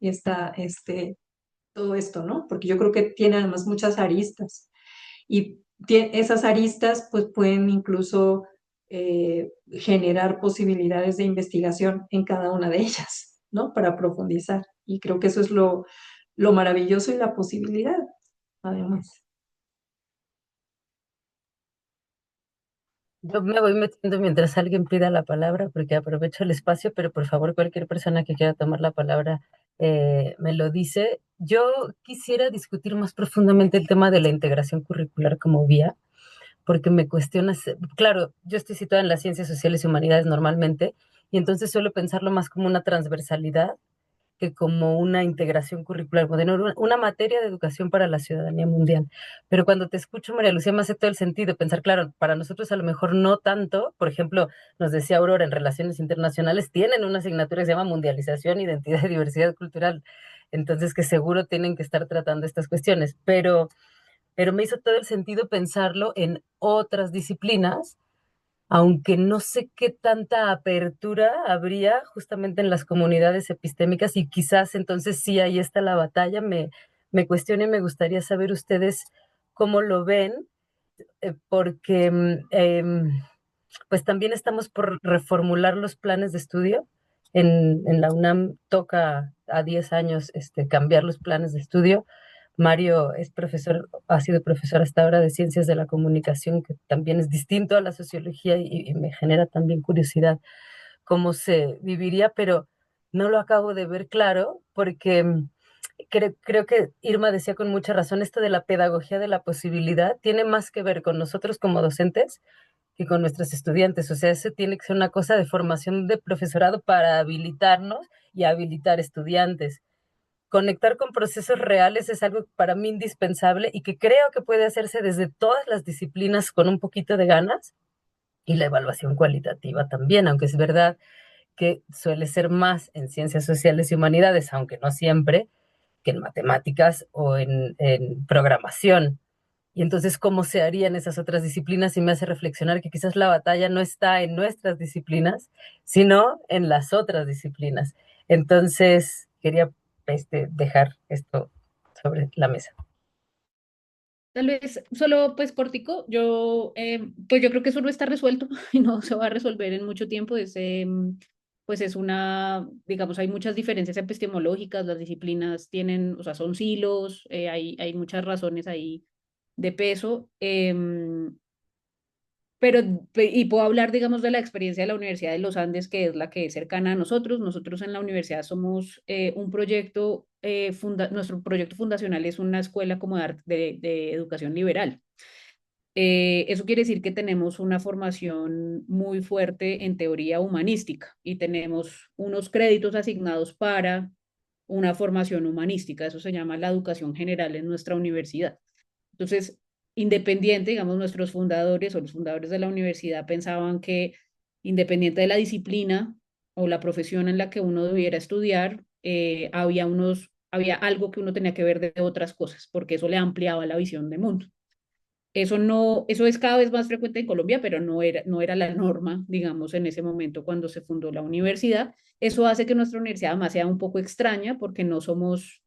todo esto, ¿no? Porque yo creo que tiene además muchas aristas y esas aristas pues pueden incluso generar posibilidades de investigación en cada una de ellas, ¿no? Para profundizar. Y creo que eso es lo maravilloso y la posibilidad, además. Yo me voy metiendo mientras alguien pida la palabra porque aprovecho el espacio, pero por favor cualquier persona que quiera tomar la palabra me lo dice. Yo quisiera discutir más profundamente el tema de la integración curricular como vía, porque me cuestiona, claro, yo estoy situada en las ciencias sociales y humanidades normalmente, y entonces suelo pensarlo más como una transversalidad que como una integración curricular, como tener una materia de educación para la ciudadanía mundial. Pero cuando te escucho, María Lucía, me hace todo el sentido pensar, claro, para nosotros a lo mejor no tanto, por ejemplo, nos decía Aurora, en Relaciones Internacionales tienen una asignatura que se llama Mundialización, Identidad y Diversidad Cultural, entonces que seguro tienen que estar tratando estas cuestiones, pero me hizo todo el sentido pensarlo en otras disciplinas, aunque no sé qué tanta apertura habría justamente en las comunidades epistémicas y quizás entonces sí, ahí está la batalla. Me cuestiona y me gustaría saber ustedes cómo lo ven, porque pues también estamos por reformular los planes de estudio. En la UNAM toca a 10 años cambiar los planes de estudio. Mario es profesor, ha sido profesor hasta ahora de ciencias de la comunicación, que también es distinto a la sociología y me genera también curiosidad cómo se viviría, pero no lo acabo de ver claro porque creo que Irma decía con mucha razón, esto de la pedagogía de la posibilidad tiene más que ver con nosotros como docentes que con nuestros estudiantes. O sea, eso tiene que ser una cosa de formación de profesorado para habilitarnos y habilitar estudiantes. Conectar con procesos reales es algo para mí indispensable y que creo que puede hacerse desde todas las disciplinas con un poquito de ganas y la evaluación cualitativa también, aunque es verdad que suele ser más en ciencias sociales y humanidades, aunque no siempre, que en matemáticas o en programación. Y entonces, ¿cómo se harían esas otras disciplinas? Y me hace reflexionar que quizás la batalla no está en nuestras disciplinas, sino en las otras disciplinas. Entonces, quería dejar esto sobre la mesa. Tal vez solo pues cortico, pues yo creo que eso no está resuelto y no se va a resolver en mucho tiempo. Pues es una, digamos, hay muchas diferencias epistemológicas, las disciplinas tienen, o sea, son silos, hay muchas razones ahí de peso. Pero, y puedo hablar, digamos, de la experiencia de la Universidad de los Andes, que es la que es cercana a nosotros. Nosotros en la universidad somos un proyecto, nuestro proyecto fundacional es una escuela como de educación liberal. Eso quiere decir que tenemos una formación muy fuerte en teoría humanística y tenemos unos créditos asignados para una formación humanística. Eso se llama la educación general en nuestra universidad. Entonces, independiente, digamos, nuestros fundadores o los fundadores de la universidad pensaban que independiente de la disciplina o la profesión en la que uno debiera estudiar, había algo que uno tenía que ver de otras cosas, porque eso le ampliaba la visión de mundo. Eso no, eso es cada vez más frecuente en Colombia, pero no era la norma, digamos, en ese momento cuando se fundó la universidad. Eso hace que nuestra universidad además sea un poco extraña porque no somos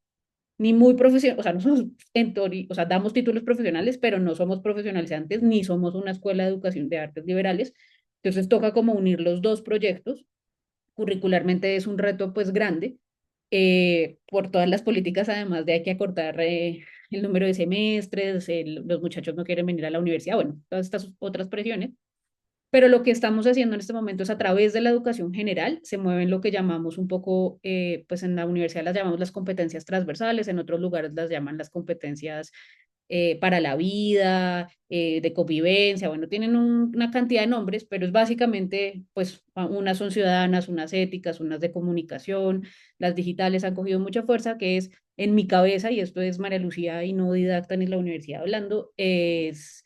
ni muy profesionales, o sea, no somos en teoría, o sea, damos títulos profesionales, pero no somos profesionalizantes, ni somos una escuela de educación de artes liberales. Entonces toca como unir los dos proyectos. Curricularmente es un reto pues grande, por todas las políticas, además de hay que acortar el número de semestres, los muchachos no quieren venir a la universidad, bueno, todas estas otras presiones. Pero lo que estamos haciendo en este momento es a través de la educación general, se mueven lo que llamamos un poco, pues en la universidad las llamamos las competencias transversales, en otros lugares las llaman las competencias para la vida, de convivencia, bueno, tienen una cantidad de nombres, pero es básicamente, pues unas son ciudadanas, unas éticas, unas de comunicación, las digitales han cogido mucha fuerza, que es en mi cabeza, y esto es María Lucía y no didacta ni la universidad hablando, es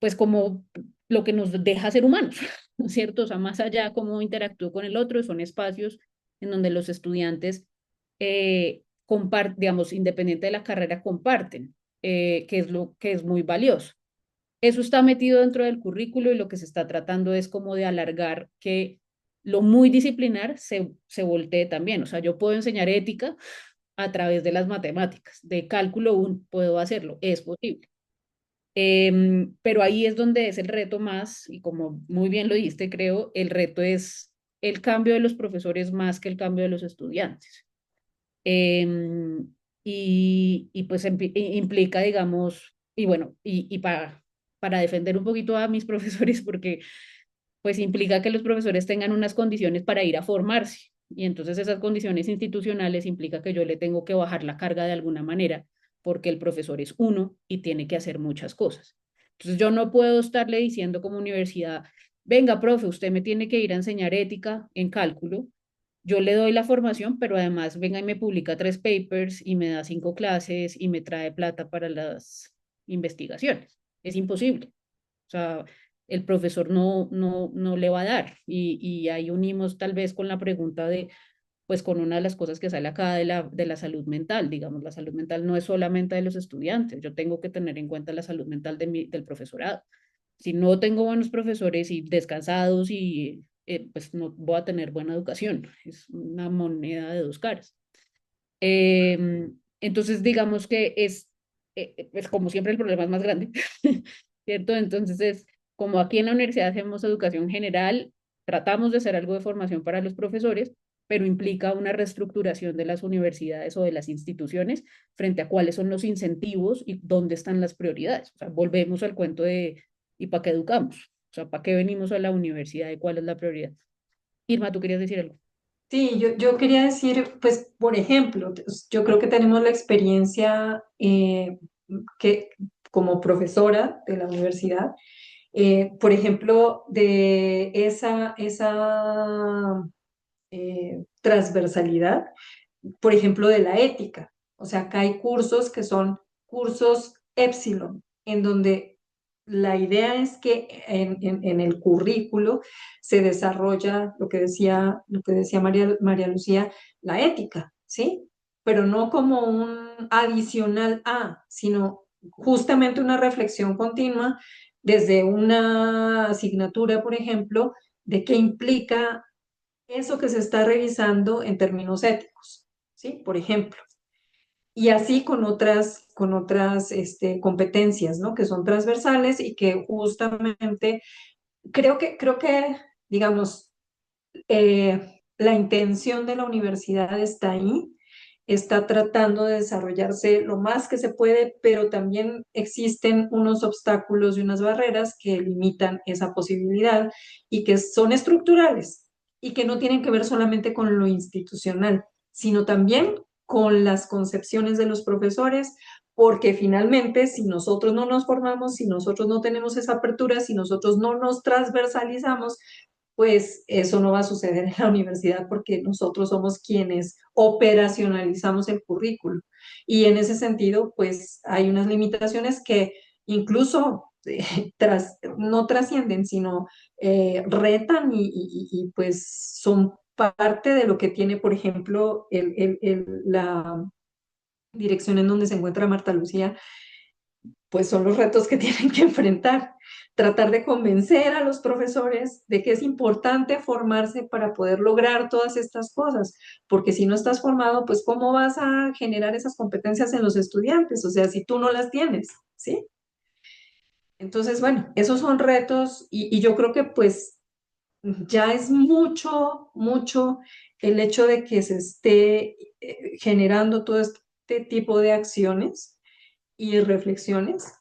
pues como lo que nos deja ser humanos, ¿no es cierto? O sea, más allá cómo interactúo con el otro, son espacios en donde los estudiantes comparten, digamos, independiente de la carrera, comparten, que es lo que es muy valioso. Eso está metido dentro del currículo y lo que se está tratando es como de alargar que lo muy disciplinar se voltee también. O sea, yo puedo enseñar ética a través de las matemáticas, de cálculo 1 puedo hacerlo, es posible. Pero ahí es donde es el reto más, y como muy bien lo dijiste, creo, el reto es el cambio de los profesores más que el cambio de los estudiantes. Y pues implica, digamos, y bueno, y para defender un poquito a mis profesores, porque pues implica que los profesores tengan unas condiciones para ir a formarse. Y entonces esas condiciones institucionales implica que yo le tengo que bajar la carga de alguna manera, porque el profesor es uno y tiene que hacer muchas cosas. Entonces yo no puedo estarle diciendo como universidad, venga, profe, usted me tiene que ir a enseñar ética en cálculo. Yo le doy la formación, pero además venga y me publica 3 papers y me da 5 clases y me trae plata para las investigaciones. Es imposible. O sea, el profesor no le va a dar. Y ahí unimos tal vez con la pregunta de, pues con una de las cosas que sale acá de la salud mental, digamos, la salud mental no es solamente de los estudiantes, yo tengo que tener en cuenta la salud mental del profesorado. Si no tengo buenos profesores y descansados y pues no voy a tener buena educación, es una moneda de dos caras. Entonces, digamos que es como siempre el problema es más grande, ¿cierto? Entonces, es como aquí en la universidad hacemos educación general, tratamos de hacer algo de formación para los profesores, pero implica una reestructuración de las universidades o de las instituciones frente a cuáles son los incentivos y dónde están las prioridades. O sea, volvemos al cuento de ¿y para qué educamos? O sea, ¿para qué venimos a la universidad y cuál es la prioridad? Irma, ¿tú querías decir algo? Sí, yo quería decir, pues, por ejemplo, yo creo que tenemos la experiencia que como profesora de la universidad, por ejemplo, de esa transversalidad, por ejemplo, de la ética. O sea, acá hay cursos que son cursos épsilon, en donde la idea es que en el currículo se desarrolla lo que decía María Lucía, la ética, ¿sí? Pero no como un adicional a, sino justamente una reflexión continua desde una asignatura, por ejemplo, de qué implica eso que se está revisando en términos éticos, ¿sí? Por ejemplo. Y así con otras competencias, ¿no? Que son transversales y que justamente creo que, digamos, la intención de la universidad está ahí, está tratando de desarrollarse lo más que se puede, pero también existen unos obstáculos y unas barreras que limitan esa posibilidad y que son estructurales y que no tienen que ver solamente con lo institucional, sino también con las concepciones de los profesores, porque finalmente si nosotros no nos formamos, si nosotros no tenemos esa apertura, si nosotros no nos transversalizamos, pues eso no va a suceder en la universidad porque nosotros somos quienes operacionalizamos el currículo. Y en ese sentido, pues hay unas limitaciones que incluso no trascienden, sino retan pues son parte de lo que tiene, por ejemplo, la dirección en donde se encuentra Marta Lucía, pues son los retos que tienen que enfrentar. Tratar de convencer a los profesores de que es importante formarse para poder lograr todas estas cosas, porque si no estás formado, pues ¿cómo vas a generar esas competencias en los estudiantes? O sea, si tú no las tienes, ¿sí? Entonces, bueno, esos son retos y yo creo que pues ya es mucho, mucho el hecho de que se esté generando todo este tipo de acciones y reflexiones,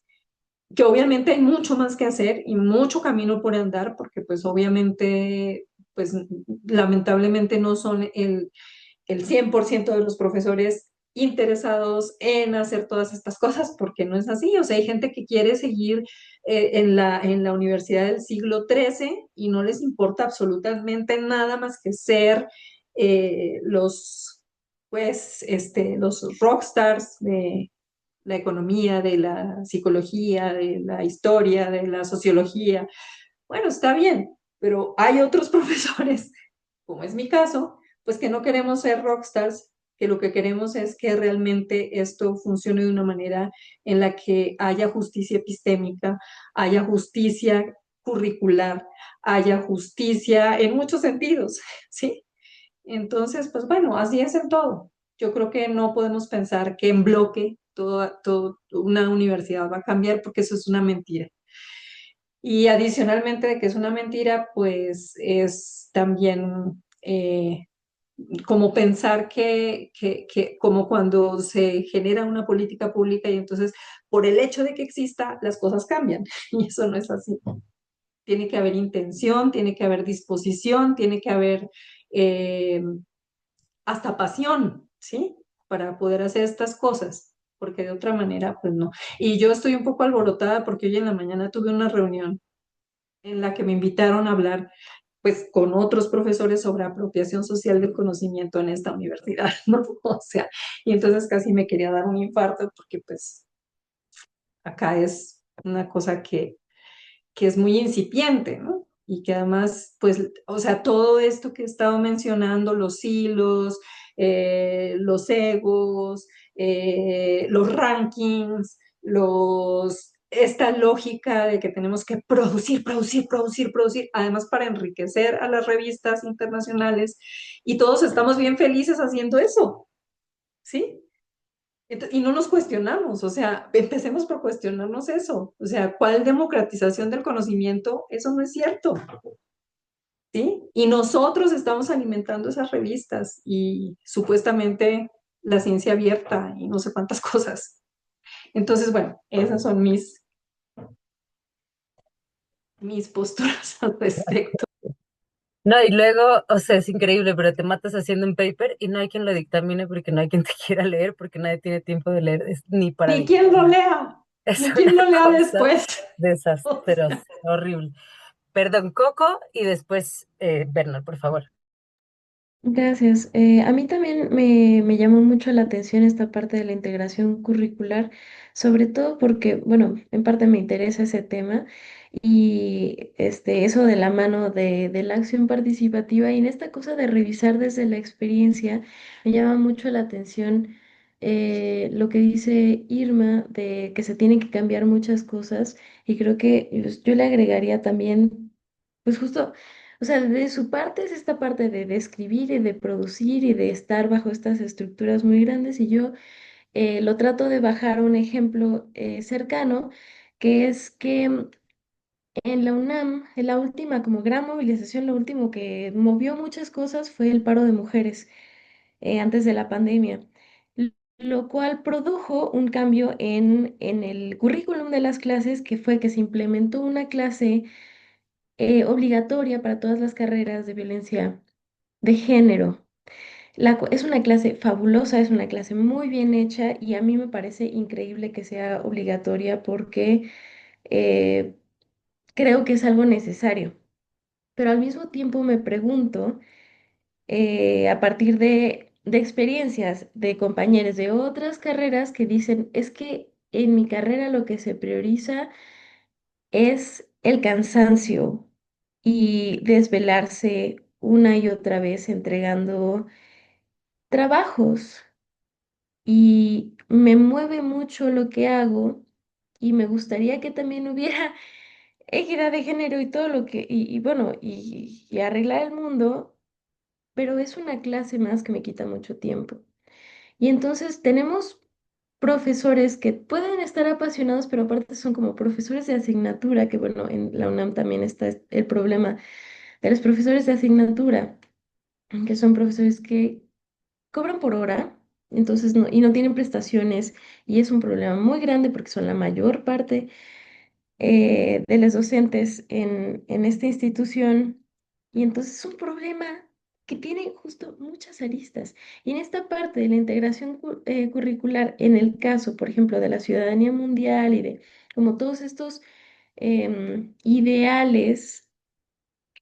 que obviamente hay mucho más que hacer y mucho camino por andar, porque pues obviamente, pues lamentablemente no son el 100% de los profesores interesados en hacer todas estas cosas, porque no es así. O sea, hay gente que quiere seguir en la universidad del siglo XIII y no les importa absolutamente nada más que ser los rockstars de la economía, de la psicología, de la historia, de la sociología. Bueno, está bien, pero hay otros profesores, como es mi caso, pues que no queremos ser rockstars, que lo que queremos es que realmente esto funcione de una manera en la que haya justicia epistémica, haya justicia curricular, haya justicia en muchos sentidos, ¿sí? Entonces, pues bueno, así es en todo. Yo creo que no podemos pensar que en bloque toda una universidad va a cambiar porque eso es una mentira. Y adicionalmente de que es una mentira, pues es también como pensar que como cuando se genera una política pública y entonces por el hecho de que exista, las cosas cambian. Y eso no es así. Tiene que haber intención, tiene que haber disposición, tiene que haber eh, hasta pasión, ¿sí? Para poder hacer estas cosas, porque de otra manera, pues no. Y yo estoy un poco alborotada porque hoy en la mañana tuve una reunión en la que me invitaron a hablar pues con otros profesores sobre apropiación social del conocimiento en esta universidad, ¿no? O sea, y entonces casi me quería dar un infarto porque pues acá es una cosa que es muy incipiente, ¿no? Y que además, pues, o sea, todo esto que he estado mencionando, los hilos, los egos, los rankings, esta lógica de que tenemos que producir, producir, producir, producir, además para enriquecer a las revistas internacionales, y todos estamos bien felices haciendo eso, ¿sí? Y no nos cuestionamos, o sea, empecemos por cuestionarnos eso, o sea, ¿cuál democratización del conocimiento? Eso no es cierto, ¿sí? Y nosotros estamos alimentando esas revistas y supuestamente la ciencia abierta y no sé cuántas cosas. Entonces, bueno, esas son mis posturas al respecto. No, y luego, o sea, es increíble, pero te matas haciendo un paper y no hay quien lo dictamine porque no hay quien te quiera leer, porque nadie tiene tiempo de leer, ni para Ni quien lo dictaminar. lea, Es ni una quien lo lea cosa después. O sea, desastrosa, horrible. Perdón, Coco, y después Bernard, por favor. Gracias. A mí también me llamó mucho la atención esta parte de la integración curricular, sobre todo porque, bueno, en parte me interesa ese tema y eso de la mano de la acción participativa y en esta cosa de revisar desde la experiencia, me llama mucho la atención lo que dice Irma de que se tienen que cambiar muchas cosas y creo que yo le agregaría también, pues justo, o sea, de su parte es esta parte de escribir y de producir y de estar bajo estas estructuras muy grandes y yo lo trato de bajar a un ejemplo cercano, que es que en la UNAM, en la última como gran movilización, lo último que movió muchas cosas fue el paro de mujeres antes de la pandemia, lo cual produjo un cambio en el currículum de las clases, que fue que se implementó una clase obligatoria para todas las carreras de violencia de género. Es una clase fabulosa, es una clase muy bien hecha y a mí me parece increíble que sea obligatoria porque eh, creo que es algo necesario. Pero al mismo tiempo me pregunto, a partir de experiencias de compañeros de otras carreras que dicen, es que en mi carrera lo que se prioriza es el cansancio y desvelarse una y otra vez entregando trabajos. Y me mueve mucho lo que hago y me gustaría que también hubiera equidad de género y todo lo que, y bueno, y arreglar el mundo, pero es una clase más que me quita mucho tiempo. Y entonces tenemos profesores que pueden estar apasionados, pero aparte son como profesores de asignatura, que bueno, en la UNAM también está el problema de los profesores de asignatura, que son profesores que cobran por hora, entonces y no tienen prestaciones, y es un problema muy grande porque son la mayor parte de los docentes en esta institución, y entonces es un problema que tiene justo muchas aristas. Y en esta parte de la integración curricular, en el caso, por ejemplo, de la ciudadanía mundial y de como todos estos ideales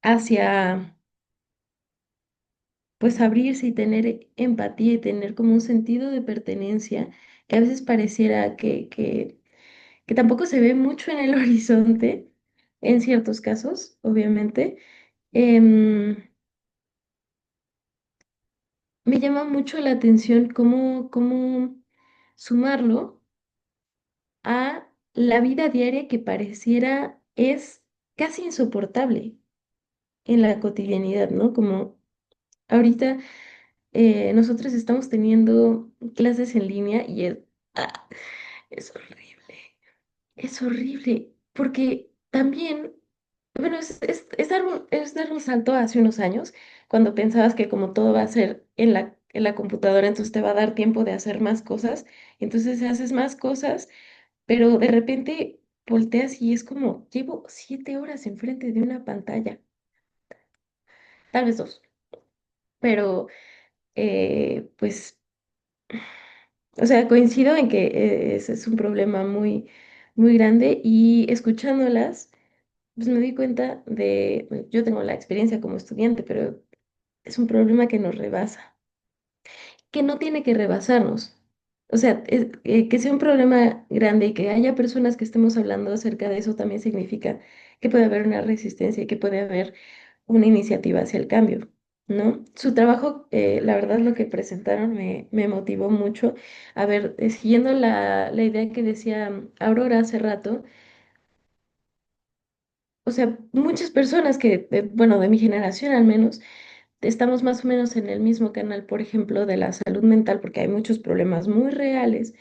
hacia pues abrirse y tener empatía y tener como un sentido de pertenencia que a veces pareciera que tampoco se ve mucho en el horizonte, en ciertos casos, obviamente. em, Me llama mucho la atención cómo sumarlo a la vida diaria que pareciera es casi insoportable en la cotidianidad, ¿no? Como ahorita nosotros estamos teniendo clases en línea y ah, es horrible, es horrible, porque también, bueno, es dar un salto hace unos años, cuando pensabas que como todo va a ser en la computadora, entonces te va a dar tiempo de hacer más cosas, entonces haces más cosas, pero de repente volteas y es como, llevo 7 horas enfrente de una pantalla, tal vez dos, pero pues... O sea, coincido en que ese es un problema muy, muy grande y escuchándolas, pues me di cuenta de, yo tengo la experiencia como estudiante, pero es un problema que nos rebasa, que no tiene que rebasarnos. O sea, que sea un problema grande y que haya personas que estemos hablando acerca de eso también significa que puede haber una resistencia y que puede haber una iniciativa hacia el cambio, ¿no? Su trabajo, la verdad, lo que presentaron me motivó mucho. A ver, siguiendo la idea que decía Aurora hace rato, o sea, muchas personas que, bueno, de mi generación al menos, estamos más o menos en el mismo canal, por ejemplo, de la salud mental, porque hay muchos problemas muy reales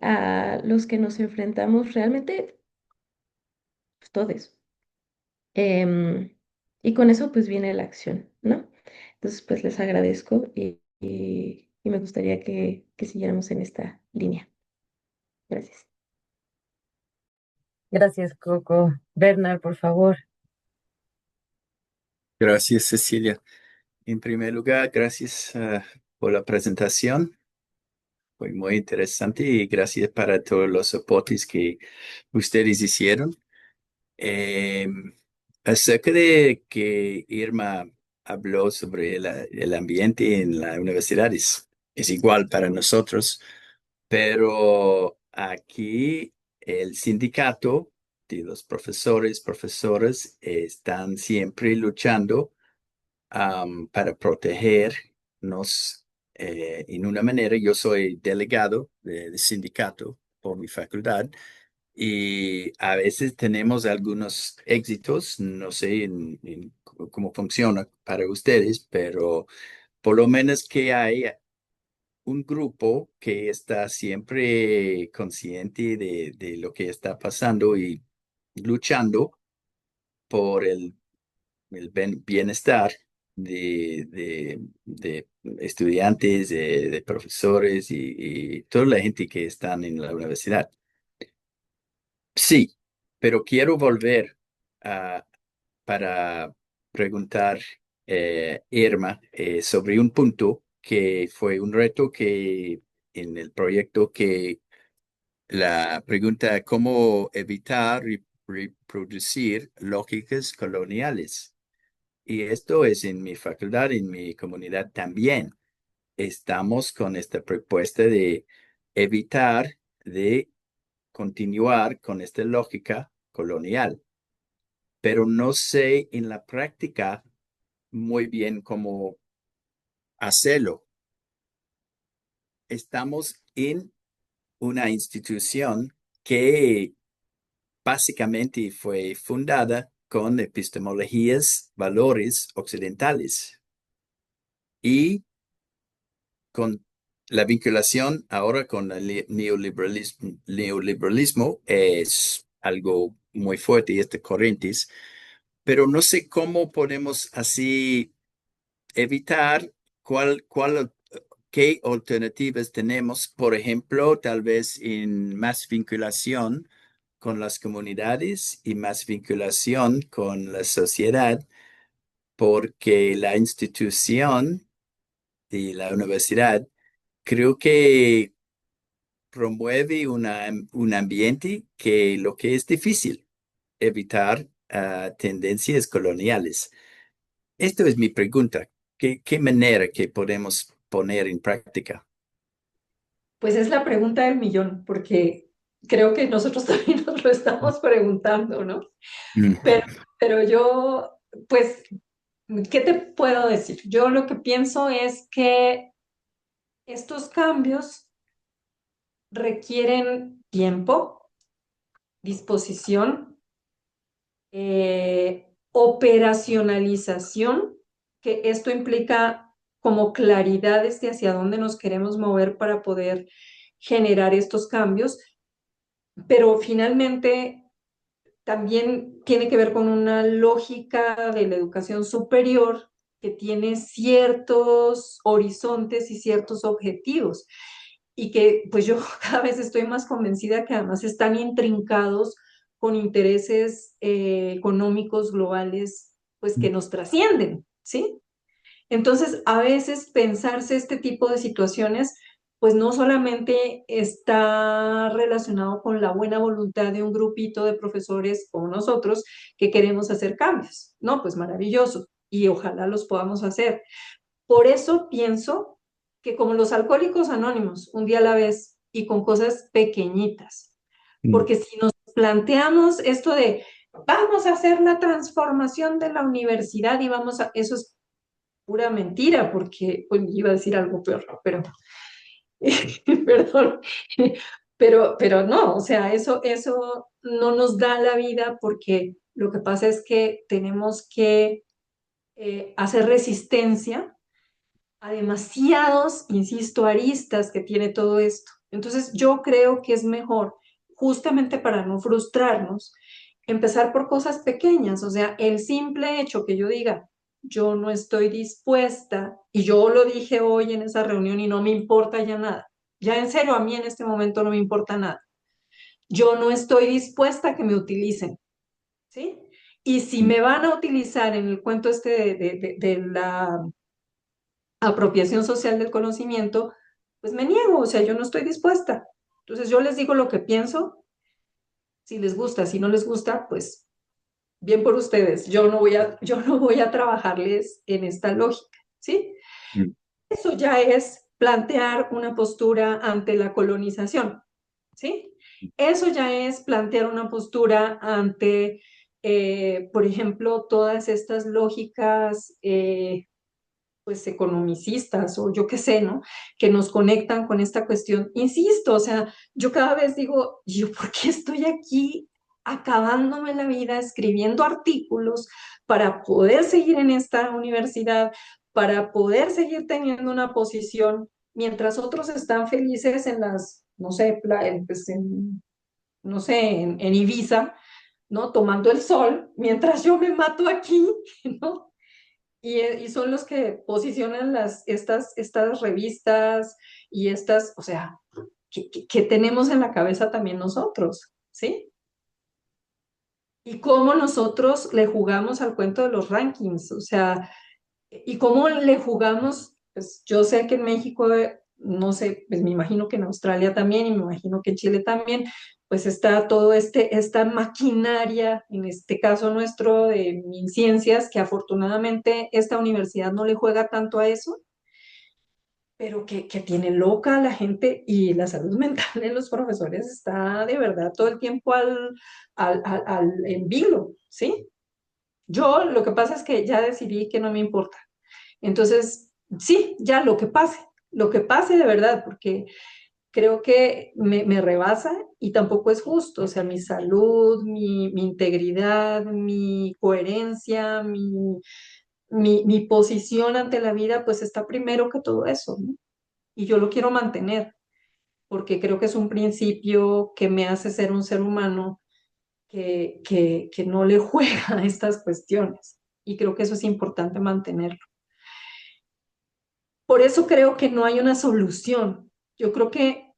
a los que nos enfrentamos realmente pues, todos. Em, y con eso pues viene la acción, ¿no? Entonces pues les agradezco y me gustaría que siguiéramos en esta línea. Gracias. Gracias, Coco. Bernard, por favor. Gracias, Cecilia. En primer lugar, gracias por la presentación. Fue muy interesante y gracias para todos los aportes que ustedes hicieron. Eh, Acerca de que Irma habló sobre el ambiente en la universidad, es igual para nosotros, pero aquí el sindicato de los profesoras, están siempre luchando para protegernos en una manera, yo soy delegado de sindicato por mi facultad y a veces tenemos algunos éxitos, no sé cómo funciona para ustedes, pero por lo menos que hay un grupo que está siempre consciente de lo que está pasando y luchando por el bienestar de estudiantes, de profesores y toda la gente que están en la universidad. Sí, pero quiero volver a, para preguntar, Irma, sobre un punto que fue un reto que en el proyecto que la pregunta cómo evitar reproducir lógicas coloniales. Y esto es en mi facultad, en mi comunidad también. Estamos con esta propuesta de evitar de continuar con esta lógica colonial, pero no sé en la práctica muy bien cómo hacerlo. Estamos en una institución que básicamente fue fundada con epistemologías, valores occidentales y con la vinculación ahora con el neoliberalismo es algo muy fuerte y este corrientes, pero no sé cómo podemos así evitar qué alternativas tenemos, por ejemplo, tal vez en más vinculación con las comunidades y más vinculación con la sociedad, porque la institución y la universidad creo que promueve un ambiente que lo que es difícil evitar tendencias coloniales. Esto es mi pregunta. ¿Qué manera que podemos poner en práctica? Pues es la pregunta del millón, porque creo que nosotros también nos lo estamos preguntando, ¿no? Mm, Pero yo, pues, ¿qué te puedo decir? Yo lo que pienso es que estos cambios requieren tiempo, disposición, operacionalización, que esto implica como claridades de hacia dónde nos queremos mover para poder generar estos cambios, pero finalmente también tiene que ver con una lógica de la educación superior que tiene ciertos horizontes y ciertos objetivos y que pues yo cada vez estoy más convencida que además están intrincados con intereses económicos globales pues que nos trascienden, ¿sí? Entonces, a veces pensarse este tipo de situaciones, pues no solamente está relacionado con la buena voluntad de un grupito de profesores como nosotros que queremos hacer cambios, ¿no? Pues maravilloso y ojalá los podamos hacer. Por eso pienso que como los alcohólicos anónimos, un día a la vez y con cosas pequeñitas, mm, porque si nos planteamos esto de vamos a hacer la transformación de la universidad y vamos a, eso es pura mentira, porque pues, iba a decir algo peor, pero, perdón, pero no, o sea, eso no nos da la vida porque lo que pasa es que tenemos que hacer resistencia a demasiados, insisto, aristas que tiene todo esto. Entonces, yo creo que es mejor, justamente para no frustrarnos, empezar por cosas pequeñas, o sea, el simple hecho que yo diga, yo no estoy dispuesta, y yo lo dije hoy en esa reunión y no me importa ya nada, ya en serio, a mí en este momento no me importa nada, yo no estoy dispuesta a que me utilicen, ¿sí? Y si mm, me van a utilizar en el cuento este de la apropiación social del conocimiento, pues me niego, o sea, yo no estoy dispuesta. Entonces yo les digo lo que pienso, si les gusta, si no les gusta, pues bien por ustedes, yo no voy a trabajarles en esta lógica, ¿sí? mm, Eso ya es plantear una postura ante la colonización, ¿sí? Eso ya es plantear una postura ante, por ejemplo, todas estas lógicas pues economicistas o yo qué sé, ¿no? Que nos conectan con esta cuestión. Insisto, o sea, yo cada vez digo, ¿yo por qué estoy aquí acabándome la vida escribiendo artículos para poder seguir en esta universidad, para poder seguir teniendo una posición, mientras otros están felices en las, no sé, pues no sé, en Ibiza, ¿no? Tomando el sol, mientras yo me mato aquí, ¿no? Y son los que posicionan estas revistas y estas, o sea, que tenemos en la cabeza también nosotros, ¿sí? Y cómo nosotros le jugamos al cuento de los rankings, o sea, y cómo le jugamos, pues yo sé que en México, no sé, pues me imagino que en Australia también y me imagino que en Chile también, pues está todo esta maquinaria, en este caso nuestro de MinCiencias, que afortunadamente esta universidad no le juega tanto a eso, pero que tiene loca a la gente y la salud mental de los profesores está de verdad todo el tiempo en vilo, ¿sí? Yo lo que pasa es que ya decidí que no me importa. Entonces, sí, ya lo que pase de verdad, porque creo que me rebasa y tampoco es justo. O sea, mi salud, mi integridad, mi coherencia, mi posición ante la vida, pues está primero que todo eso, ¿no? Y yo lo quiero mantener, porque creo que es un principio que me hace ser un ser humano que no le juega a estas cuestiones. Y creo que eso es importante mantenerlo. Por eso creo que no hay una solución. Yo creo que,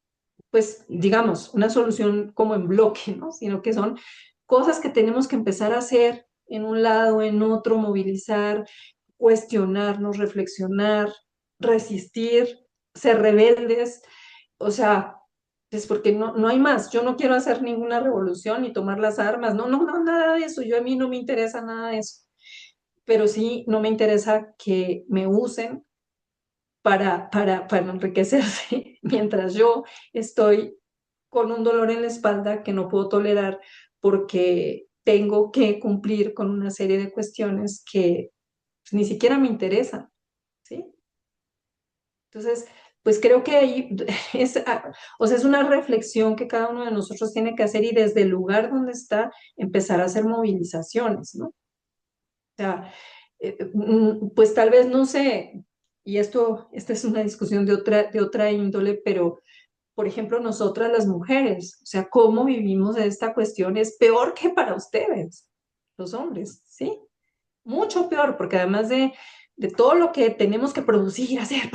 pues, digamos, una solución como en bloque, ¿no? Sino que son cosas que tenemos que empezar a hacer en un lado, en otro, movilizar, cuestionarnos, reflexionar, resistir, ser rebeldes. O sea, es porque no hay más. Yo no quiero hacer ninguna revolución ni tomar las armas. No, nada de eso. A mí no me interesa nada de eso. Pero sí, no me interesa que me usen para enriquecerse, mientras yo estoy con un dolor en la espalda que no puedo tolerar porque tengo que cumplir con una serie de cuestiones que pues, ni siquiera me interesan, ¿sí? Entonces, pues creo que ahí o sea, es una reflexión que cada uno de nosotros tiene que hacer y desde el lugar donde está empezar a hacer movilizaciones, ¿no? O sea, pues tal vez no sé, y esta es una discusión de otra índole, pero por ejemplo, nosotras las mujeres, o sea, cómo vivimos esta cuestión es peor que para ustedes, los hombres, ¿sí? Mucho peor, porque además de todo lo que tenemos que producir, hacer,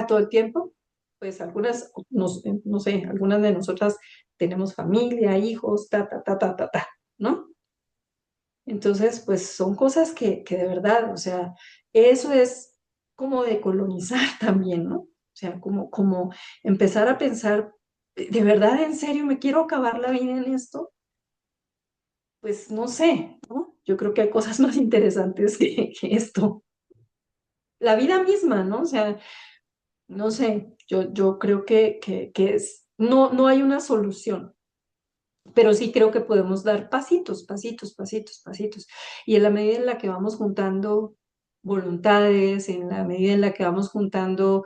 todo el tiempo, pues algunas, no sé, algunas de nosotras tenemos familia, hijos, ¿no? Entonces, pues son cosas que de verdad, o sea, eso es como decolonizar también, ¿no? O sea, como empezar a pensar, ¿de verdad, en serio, me quiero acabar la vida en esto? Pues no sé, ¿no? Yo creo que hay cosas más interesantes que esto. La vida misma, ¿no? O sea, no sé, yo creo que no hay una solución, pero sí creo que podemos dar pasitos. Y en la medida en la que vamos juntando voluntades, en la medida en la que vamos juntando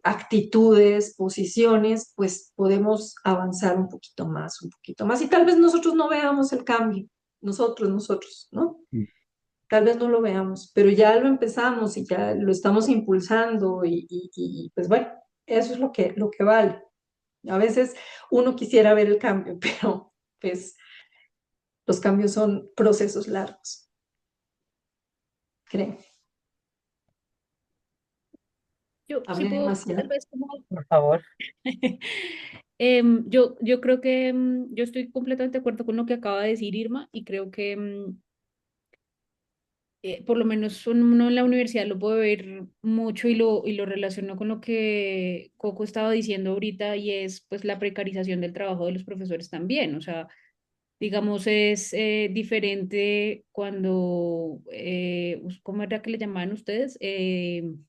actitudes, posiciones, pues podemos avanzar un poquito más, un poquito más. Y tal vez nosotros no veamos el cambio, nosotros, ¿no? Mm. Tal vez no lo veamos, pero ya lo empezamos y ya lo estamos impulsando pues bueno, eso es lo que vale. A veces uno quisiera ver el cambio, pero pues los cambios son procesos largos, creo. Yo sí Hablé puedo tal demasiado. vez como Por favor. yo creo que yo estoy completamente de acuerdo con lo que acaba de decir Irma y creo que por lo menos uno en la universidad lo puede ver mucho y lo relaciono con lo que Coco estaba diciendo ahorita y es pues la precarización del trabajo de los profesores también. O sea, digamos, es diferente cuando, ¿cómo era que le llamaban ustedes?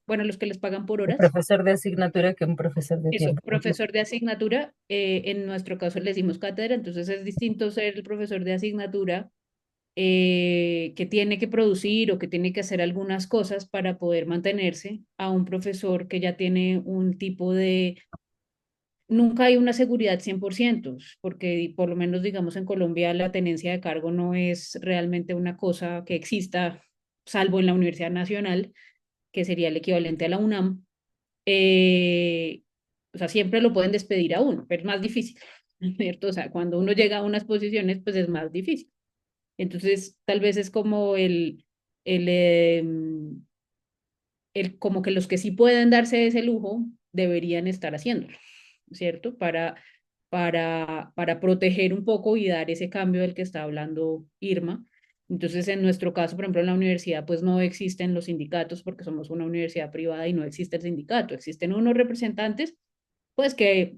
Bueno, los que les pagan por Un horas. profesor de asignatura que un profesor de Eso, tiempo completo. profesor de asignatura, en nuestro caso le decimos cátedra, entonces es distinto ser el profesor de asignatura que tiene que producir o que tiene que hacer algunas cosas para poder mantenerse, a un profesor que ya tiene un tipo de... Nunca hay una seguridad 100%, porque por lo menos digamos en Colombia la tenencia de cargo no es realmente una cosa que exista, salvo en la Universidad Nacional, que sería el equivalente a la UNAM. eh, o sea, siempre lo pueden despedir a uno, pero es más difícil, ¿cierto? O sea, cuando uno llega a unas posiciones, pues es más difícil. Entonces, tal vez es como el, em, como que los que sí pueden darse ese lujo deberían estar haciéndolo, ¿cierto? Para proteger un poco y dar ese cambio del que está hablando Irma. Entonces, en nuestro caso, por ejemplo, en la universidad, pues no existen los sindicatos porque somos una universidad privada y no existe el sindicato. Existen unos representantes, pues que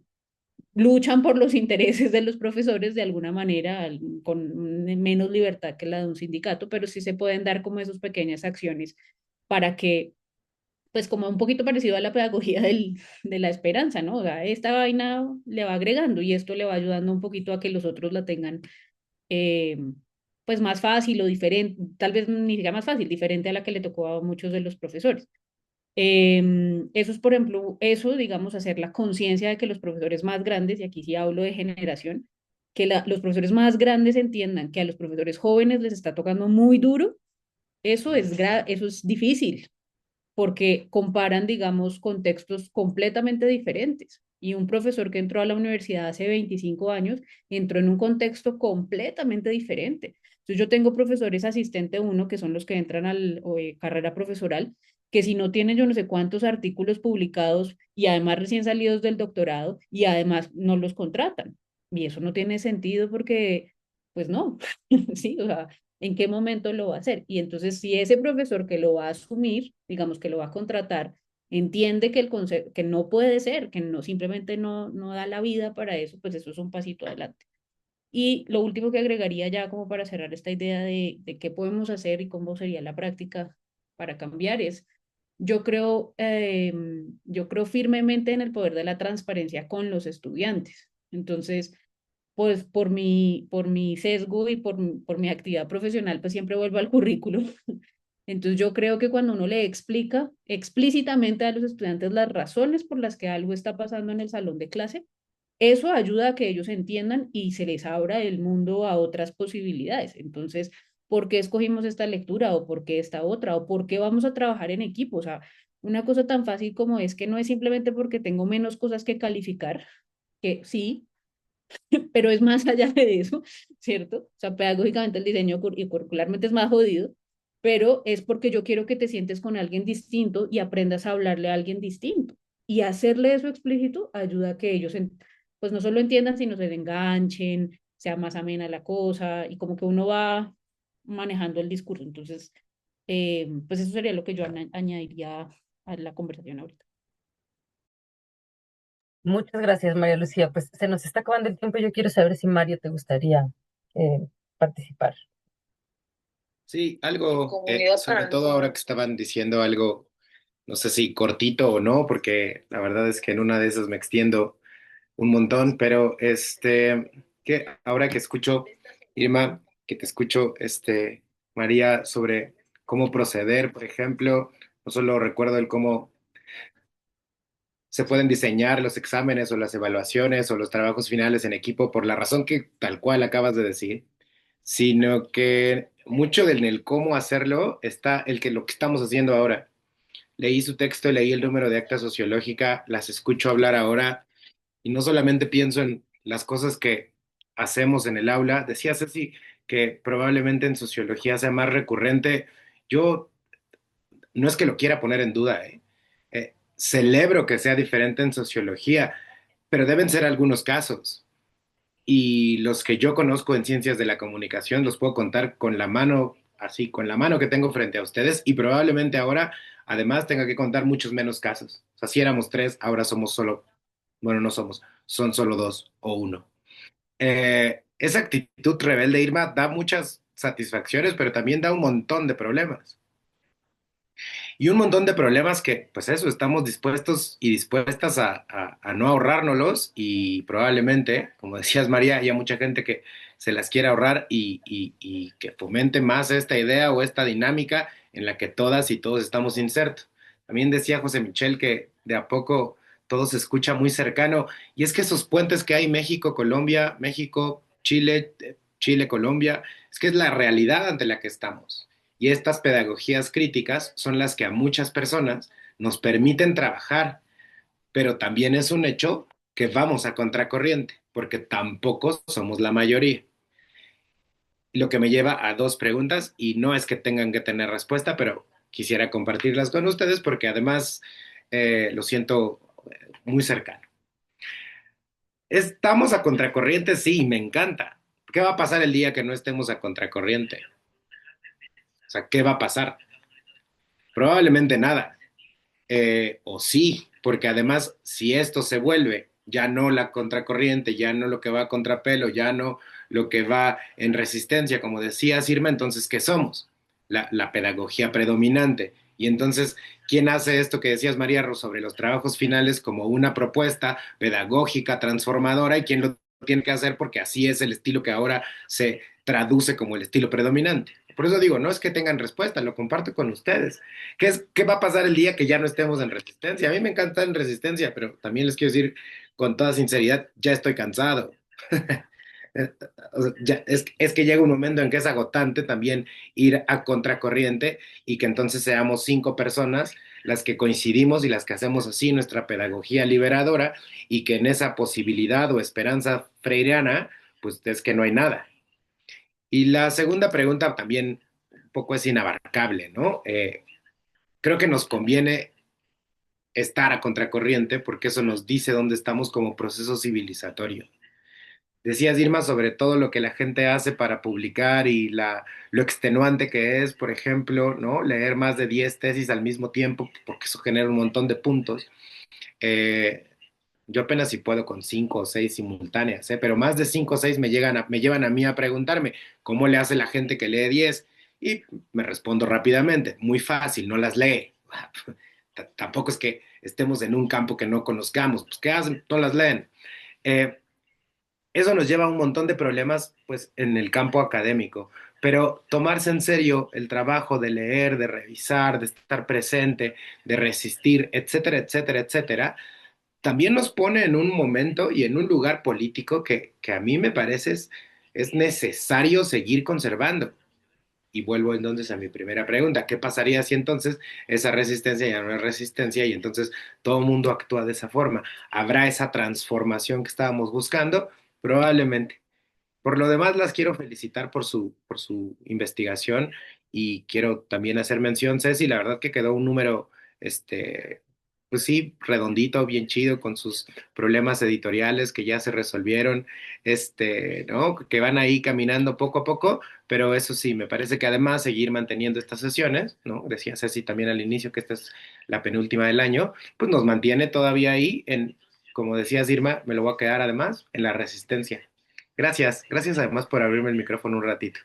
luchan por los intereses de los profesores de alguna manera, con menos libertad que la de un sindicato, pero sí se pueden dar como esas pequeñas acciones para que, pues como un poquito parecido a la pedagogía de la esperanza, ¿no? O sea, esta vaina le va agregando y esto le va ayudando un poquito a que los otros la tengan, eh, pues más fácil o diferente, tal vez ni siquiera más fácil, diferente a la que le tocó a muchos de los profesores. Eso es, por ejemplo, eso, digamos, hacer la conciencia de que los profesores más grandes, y aquí sí hablo de generación, que los profesores más grandes entiendan que a los profesores jóvenes les está tocando muy duro, eso es difícil, porque comparan, digamos, contextos completamente diferentes. Y un profesor que entró a la universidad hace 25 años entró en un contexto completamente diferente. Entonces yo tengo profesores asistente uno, que son los que entran a la carrera profesoral, que si no tienen yo no sé cuántos artículos publicados y además recién salidos del doctorado y además no los contratan. Y eso no tiene sentido porque, pues no, sí, o sea, ¿en qué momento lo va a hacer? Y entonces, si ese profesor que lo va a asumir, digamos que lo va a contratar, entiende que, que no puede ser, que no simplemente no da la vida para eso, pues eso es un pasito adelante. Y lo último que agregaría ya como para cerrar esta idea de qué podemos hacer y cómo sería la práctica para cambiar es, yo creo firmemente en el poder de la transparencia con los estudiantes. Entonces, pues por mi sesgo y por mi actividad profesional, pues siempre vuelvo al currículo. Entonces yo creo que cuando uno le explica explícitamente a los estudiantes las razones por las que algo está pasando en el salón de clase, eso ayuda a que ellos entiendan y se les abra el mundo a otras posibilidades. Entonces, ¿por qué escogimos esta lectura o por qué esta otra o por qué vamos a trabajar en equipo? O sea, una cosa tan fácil como es que no es simplemente porque tengo menos cosas que calificar, que sí, pero es más allá de eso, ¿cierto? O sea, pedagógicamente el diseño y curricularmente es más jodido, pero es porque yo quiero que te sientes con alguien distinto y aprendas a hablarle a alguien distinto. Y hacerle eso explícito ayuda a que ellos, pues no solo entiendan, sino se enganchen, sea más amena la cosa y como que uno va manejando el discurso. Entonces, pues eso sería lo que yo añadiría a la conversación ahorita. Muchas gracias, María Lucía. Pues se nos está acabando el tiempo. Yo quiero saber si Mario te gustaría participar. Sí, algo, sobre todo ahora que estaban diciendo algo, no sé si cortito o no, porque la verdad es que en una de esas me extiendo un montón, pero que ahora que escucho, Irma, que te escucho, María, sobre cómo proceder, por ejemplo, no solo recuerdo el cómo se pueden diseñar los exámenes o las evaluaciones o los trabajos finales en equipo por la razón que tal cual acabas de decir, sino que mucho en el cómo hacerlo está lo que estamos haciendo ahora. Leí su texto, leí el número de acta sociológica, las escucho hablar ahora y no solamente pienso en las cosas que hacemos en el aula. Decía Ceci que probablemente en sociología sea más recurrente. Yo no es que lo quiera poner en duda, ¿eh? Celebro que sea diferente en sociología, pero deben ser algunos casos. Y los que yo conozco en ciencias de la comunicación los puedo contar con la mano, así, con la mano que tengo frente a ustedes, y probablemente ahora, además, tenga que contar muchos menos casos. O sea, si éramos tres, ahora somos solo, bueno, no somos, son solo dos o uno. Esa actitud rebelde, Irma, da muchas satisfacciones, pero también da un montón de problemas. Y un montón de problemas que, pues eso, estamos dispuestos y dispuestas a no ahorrárnoslos y probablemente, como decías María, haya mucha gente que se las quiere ahorrar y que fomente más esta idea o esta dinámica en la que todas y todos estamos insertos. También decía José Michel que de a poco todo se escucha muy cercano, y es que esos puentes que hay México, Colombia, México, Chile, Chile, Colombia, es que es la realidad ante la que estamos. Y estas pedagogías críticas son las que a muchas personas nos permiten trabajar, pero también es un hecho que vamos a contracorriente, porque tampoco somos la mayoría. Lo que me lleva a dos preguntas, y no es que tengan que tener respuesta, pero quisiera compartirlas con ustedes porque además lo siento muy cercano. ¿Estamos a contracorriente? Sí, me encanta. ¿Qué va a pasar el día que no estemos a contracorriente? O sea, ¿qué va a pasar? Probablemente nada. O sí, porque además, si esto se vuelve ya no la contracorriente, ya no lo que va a contrapelo, ya no lo que va en resistencia, como decía Irma, entonces, ¿qué somos? La pedagogía predominante. Y entonces, ¿quién hace esto que decías, María Ros, sobre los trabajos finales como una propuesta pedagógica transformadora? ¿Y quién lo tiene que hacer? Porque así es el estilo que ahora se traduce como el estilo predominante. Por eso digo, no es que tengan respuesta, lo comparto con ustedes. ¿Qué va a pasar el día que ya no estemos en resistencia? A mí me encanta estar en resistencia, pero también les quiero decir con toda sinceridad, ya estoy cansado. O sea, es que llega un momento en que es agotante también ir a contracorriente y que entonces seamos 5 personas las que coincidimos y las que hacemos así nuestra pedagogía liberadora, y que en esa posibilidad o esperanza freiriana, pues es que no hay nada. Y la segunda pregunta también un poco es inabarcable, ¿no? Creo que nos conviene estar a contracorriente porque eso nos dice dónde estamos como proceso civilizatorio. Decías, Irma, sobre todo lo que la gente hace para publicar y lo extenuante que es, por ejemplo, ¿no? Leer más de 10 tesis al mismo tiempo, porque eso genera un montón de puntos. Eh, yo apenas si puedo con 5 o 6 simultáneas, ¿eh? Pero más de 5 o 6 me llevan a mí a preguntarme cómo le hace la gente que lee 10, y me respondo rápidamente, muy fácil, no las lee. Tampoco es que estemos en un campo que no conozcamos, pues ¿qué hacen? No las leen. Eh, Eso nos lleva a un montón de problemas, pues, en el campo académico, pero tomarse en serio el trabajo de leer, de revisar, de estar presente, de resistir, etcétera, etcétera, etcétera, también nos pone en un momento y en un lugar político que a mí me parece es necesario seguir conservando. Y vuelvo entonces a mi primera pregunta, ¿qué pasaría si entonces esa resistencia ya no es resistencia y entonces todo el mundo actúa de esa forma? ¿Habrá esa transformación que estábamos buscando? Probablemente. Por lo demás, las quiero felicitar por su investigación, y quiero también hacer mención, Ceci, la verdad que quedó un número, pues sí, redondito, bien chido, con sus problemas editoriales que ya se resolvieron, ¿no? Que van ahí caminando poco a poco, pero eso sí, me parece que además seguir manteniendo estas sesiones, ¿no? Decía Ceci también al inicio que esta es la penúltima del año, pues nos mantiene todavía ahí en, como decías, Irma, me lo voy a quedar además, en la resistencia. Gracias, gracias además por abrirme el micrófono un ratito.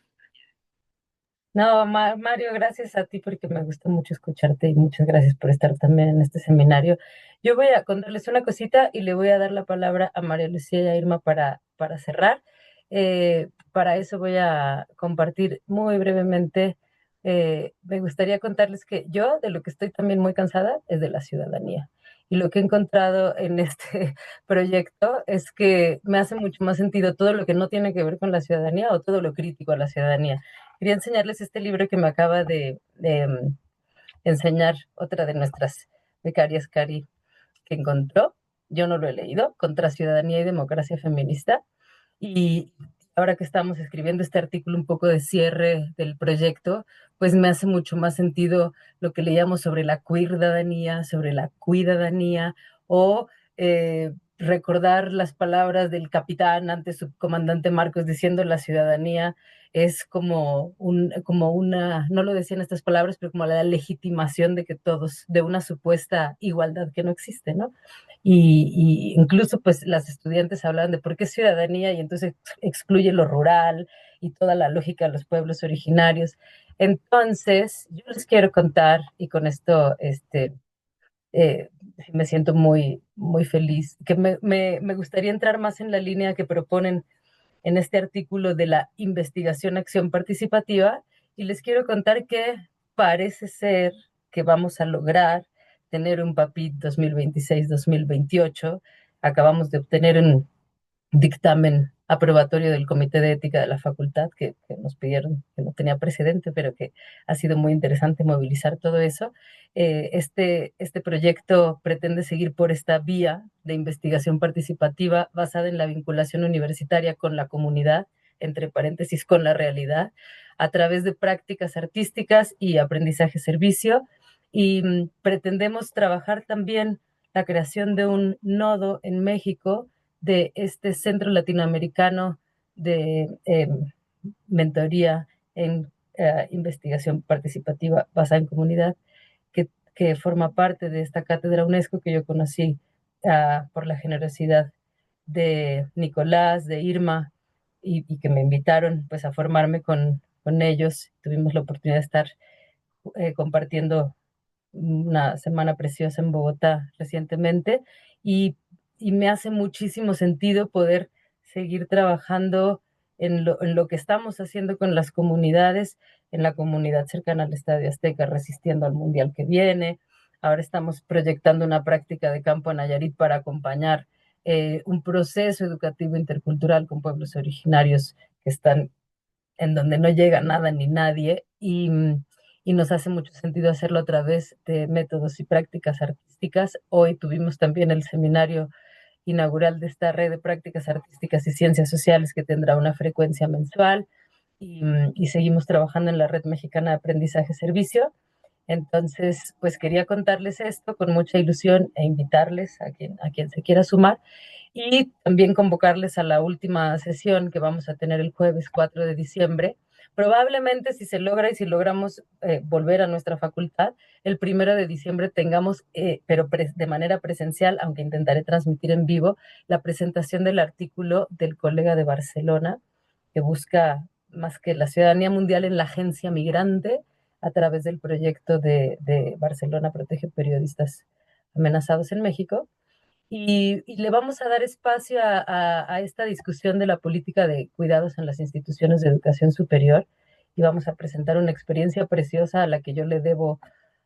No, Mario, gracias a ti porque me gusta mucho escucharte y muchas gracias por estar también en este seminario. Yo voy a contarles una cosita y le voy a dar la palabra a María Lucía y a Irma para cerrar. Para eso voy a compartir muy brevemente. Me gustaría contarles que yo de lo que estoy también muy cansada es de la ciudadanía. Y lo que he encontrado en este proyecto es que me hace mucho más sentido todo lo que no tiene que ver con la ciudadanía o todo lo crítico a la ciudadanía. Quería enseñarles este libro que me acaba de enseñar otra de nuestras becarias, Cari, que encontró. Yo no lo he leído, Contra Ciudadanía y Democracia Feminista. Y ahora que estamos escribiendo este artículo un poco de cierre del proyecto, pues me hace mucho más sentido lo que leíamos sobre la queerdadanía, sobre la cuidadanía, o recordar las palabras del capitán ante subcomandante Marcos diciendo la ciudadanía es como una, no lo decían estas palabras, pero como la legitimación de que todos, de una supuesta igualdad que no existe, ¿no? Y incluso pues las estudiantes hablaban de por qué ciudadanía y entonces excluye lo rural y toda la lógica de los pueblos originarios. Entonces, yo les quiero contar, y con esto eh, me siento muy, muy feliz, que me gustaría entrar más en la línea que proponen en este artículo de la investigación-acción participativa, y les quiero contar que parece ser que vamos a lograr tener un PAPIT 2026-2028. Acabamos de obtener un dictamen aprobatorio del Comité de Ética de la Facultad que nos pidieron, que no tenía precedente, pero que ha sido muy interesante movilizar todo eso. Este proyecto pretende seguir por esta vía de investigación participativa basada en la vinculación universitaria con la comunidad, entre paréntesis, con la realidad, a través de prácticas artísticas y aprendizaje-servicio. Y pretendemos trabajar también la creación de un nodo en México de este Centro Latinoamericano de mentoría en investigación participativa basada en comunidad, que forma parte de esta cátedra UNESCO que yo conocí por la generosidad de Nicolás, de Irma, y que me invitaron pues a formarme con ellos. Tuvimos la oportunidad de estar compartiendo una semana preciosa en Bogotá recientemente, y, y me hace muchísimo sentido poder seguir trabajando en lo que estamos haciendo con las comunidades, en la comunidad cercana al Estadio Azteca, resistiendo al Mundial que viene. Ahora estamos proyectando una práctica de campo en Nayarit para acompañar un proceso educativo intercultural con pueblos originarios que están en donde no llega nada ni nadie, y nos hace mucho sentido hacerlo a través de métodos y prácticas artísticas. Hoy tuvimos también el seminario inaugural de esta red de prácticas artísticas y ciencias sociales, que tendrá una frecuencia mensual, y seguimos trabajando en la Red Mexicana de Aprendizaje Servicio. Entonces, pues quería contarles esto con mucha ilusión e invitarles a quien se quiera sumar, y también convocarles a la última sesión que vamos a tener el jueves 4 de diciembre. Probablemente, si se logra y si logramos volver a nuestra facultad, el 1 de diciembre tengamos, pero de manera presencial, aunque intentaré transmitir en vivo, la presentación del artículo del colega de Barcelona, que busca más que la ciudadanía mundial en la agencia migrante, a través del proyecto de Barcelona Protege Periodistas Amenazados en México. Y le vamos a dar espacio a esta discusión de la política de cuidados en las instituciones de educación superior, y vamos a presentar una experiencia preciosa a la que yo le debo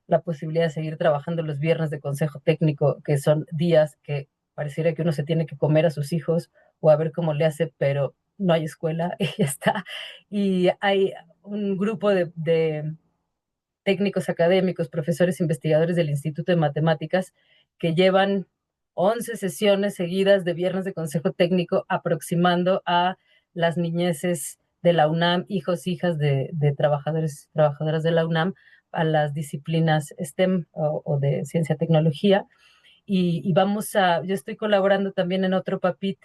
la posibilidad de seguir trabajando los viernes de consejo técnico, que son días que pareciera que uno se tiene que comer a sus hijos o a ver cómo le hace, pero no hay escuela y ya está. Y hay un grupo de técnicos académicos, profesores investigadores del Instituto de Matemáticas, que llevan 11 sesiones seguidas de viernes de consejo técnico aproximando a las niñeces de la UNAM, hijos, hijas de trabajadores, trabajadoras de la UNAM, a las disciplinas STEM o de ciencia tecnología. Y yo estoy colaborando también en otro PAPIT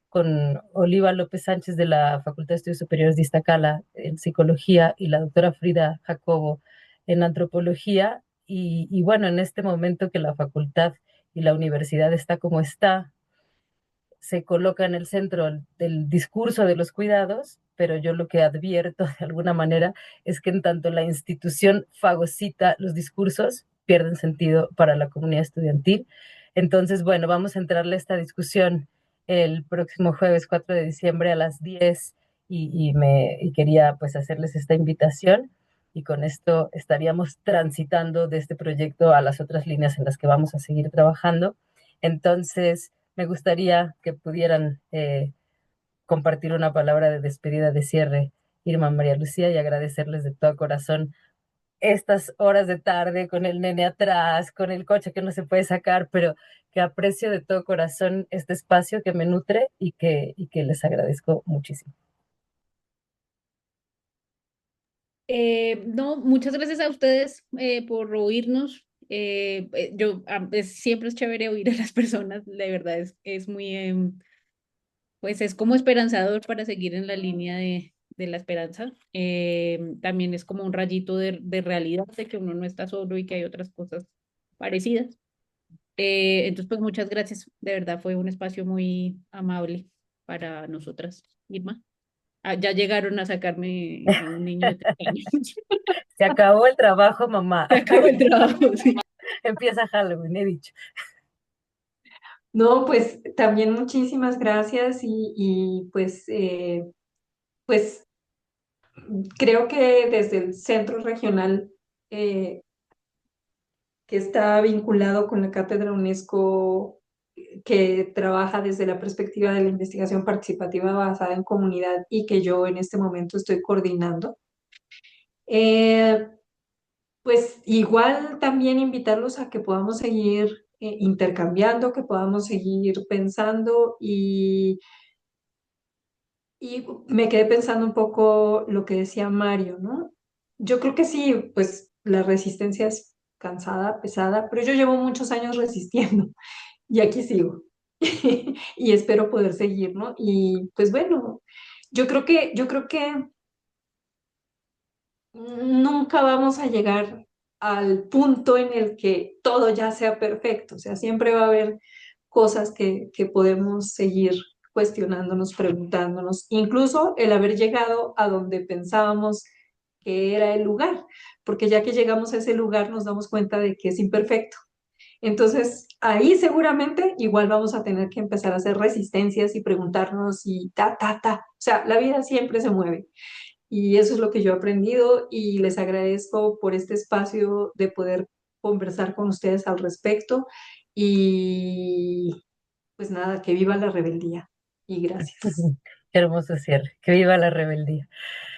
con Oliva López Sánchez de la Facultad de Estudios Superiores de Iztacala en psicología, y la doctora Frida Jacobo en antropología. Y bueno, en este momento que la facultad y la universidad está como está, se coloca en el centro del discurso de los cuidados, pero yo lo que advierto de alguna manera es que en tanto la institución fagocita los discursos, pierden sentido para la comunidad estudiantil. Entonces, bueno, vamos a entrarle a esta discusión el próximo jueves 4 de diciembre a las 10, y quería pues hacerles esta invitación, y con esto estaríamos transitando de este proyecto a las otras líneas en las que vamos a seguir trabajando. Entonces, me gustaría que pudieran compartir una palabra de despedida, de cierre, Irma, María Lucía, y agradecerles de todo corazón estas horas de tarde con el nene atrás, con el coche que no se puede sacar, pero que aprecio de todo corazón este espacio que me nutre, y que les agradezco muchísimo. No, muchas gracias a ustedes por oírnos. Siempre es chévere oír a las personas, de verdad es muy, pues es como esperanzador para seguir en la línea de la esperanza. También es como un rayito de realidad, de que uno no está solo y que hay otras cosas parecidas. Entonces, pues muchas gracias, de verdad fue un espacio muy amable para nosotras. Irma. Ya llegaron a sacarme a un niño de 3 años. Se acabó el trabajo, mamá. Se acabó el trabajo, sí. Empieza Halloween, he dicho. No, pues también muchísimas gracias y pues creo que desde el centro regional eh, que está vinculado con la Cátedra UNESCO, que trabaja desde la perspectiva de la investigación participativa basada en comunidad y que yo en este momento estoy coordinando. Eh, pues igual también invitarlos a que podamos seguir intercambiando, que podamos seguir pensando y me quedé pensando un poco lo que decía Mario, ¿no? Yo creo que sí, pues la resistencia es cansada, pesada, pero yo llevo muchos años resistiendo y aquí sigo. Y espero poder seguir, ¿no? Y pues bueno, yo creo que nunca vamos a llegar al punto en el que todo ya sea perfecto. O sea, siempre va a haber cosas que podemos seguir cuestionándonos, preguntándonos, incluso el haber llegado a donde pensábamos que era el lugar, porque ya que llegamos a ese lugar nos damos cuenta de que es imperfecto. Entonces, ahí seguramente igual vamos a tener que empezar a hacer resistencias y preguntarnos y ta, ta, ta. O sea, la vida siempre se mueve. Y eso es lo que yo he aprendido y les agradezco por este espacio de poder conversar con ustedes al respecto. Y pues nada, que viva la rebeldía. Y gracias. Hermoso cierre. Que viva la rebeldía.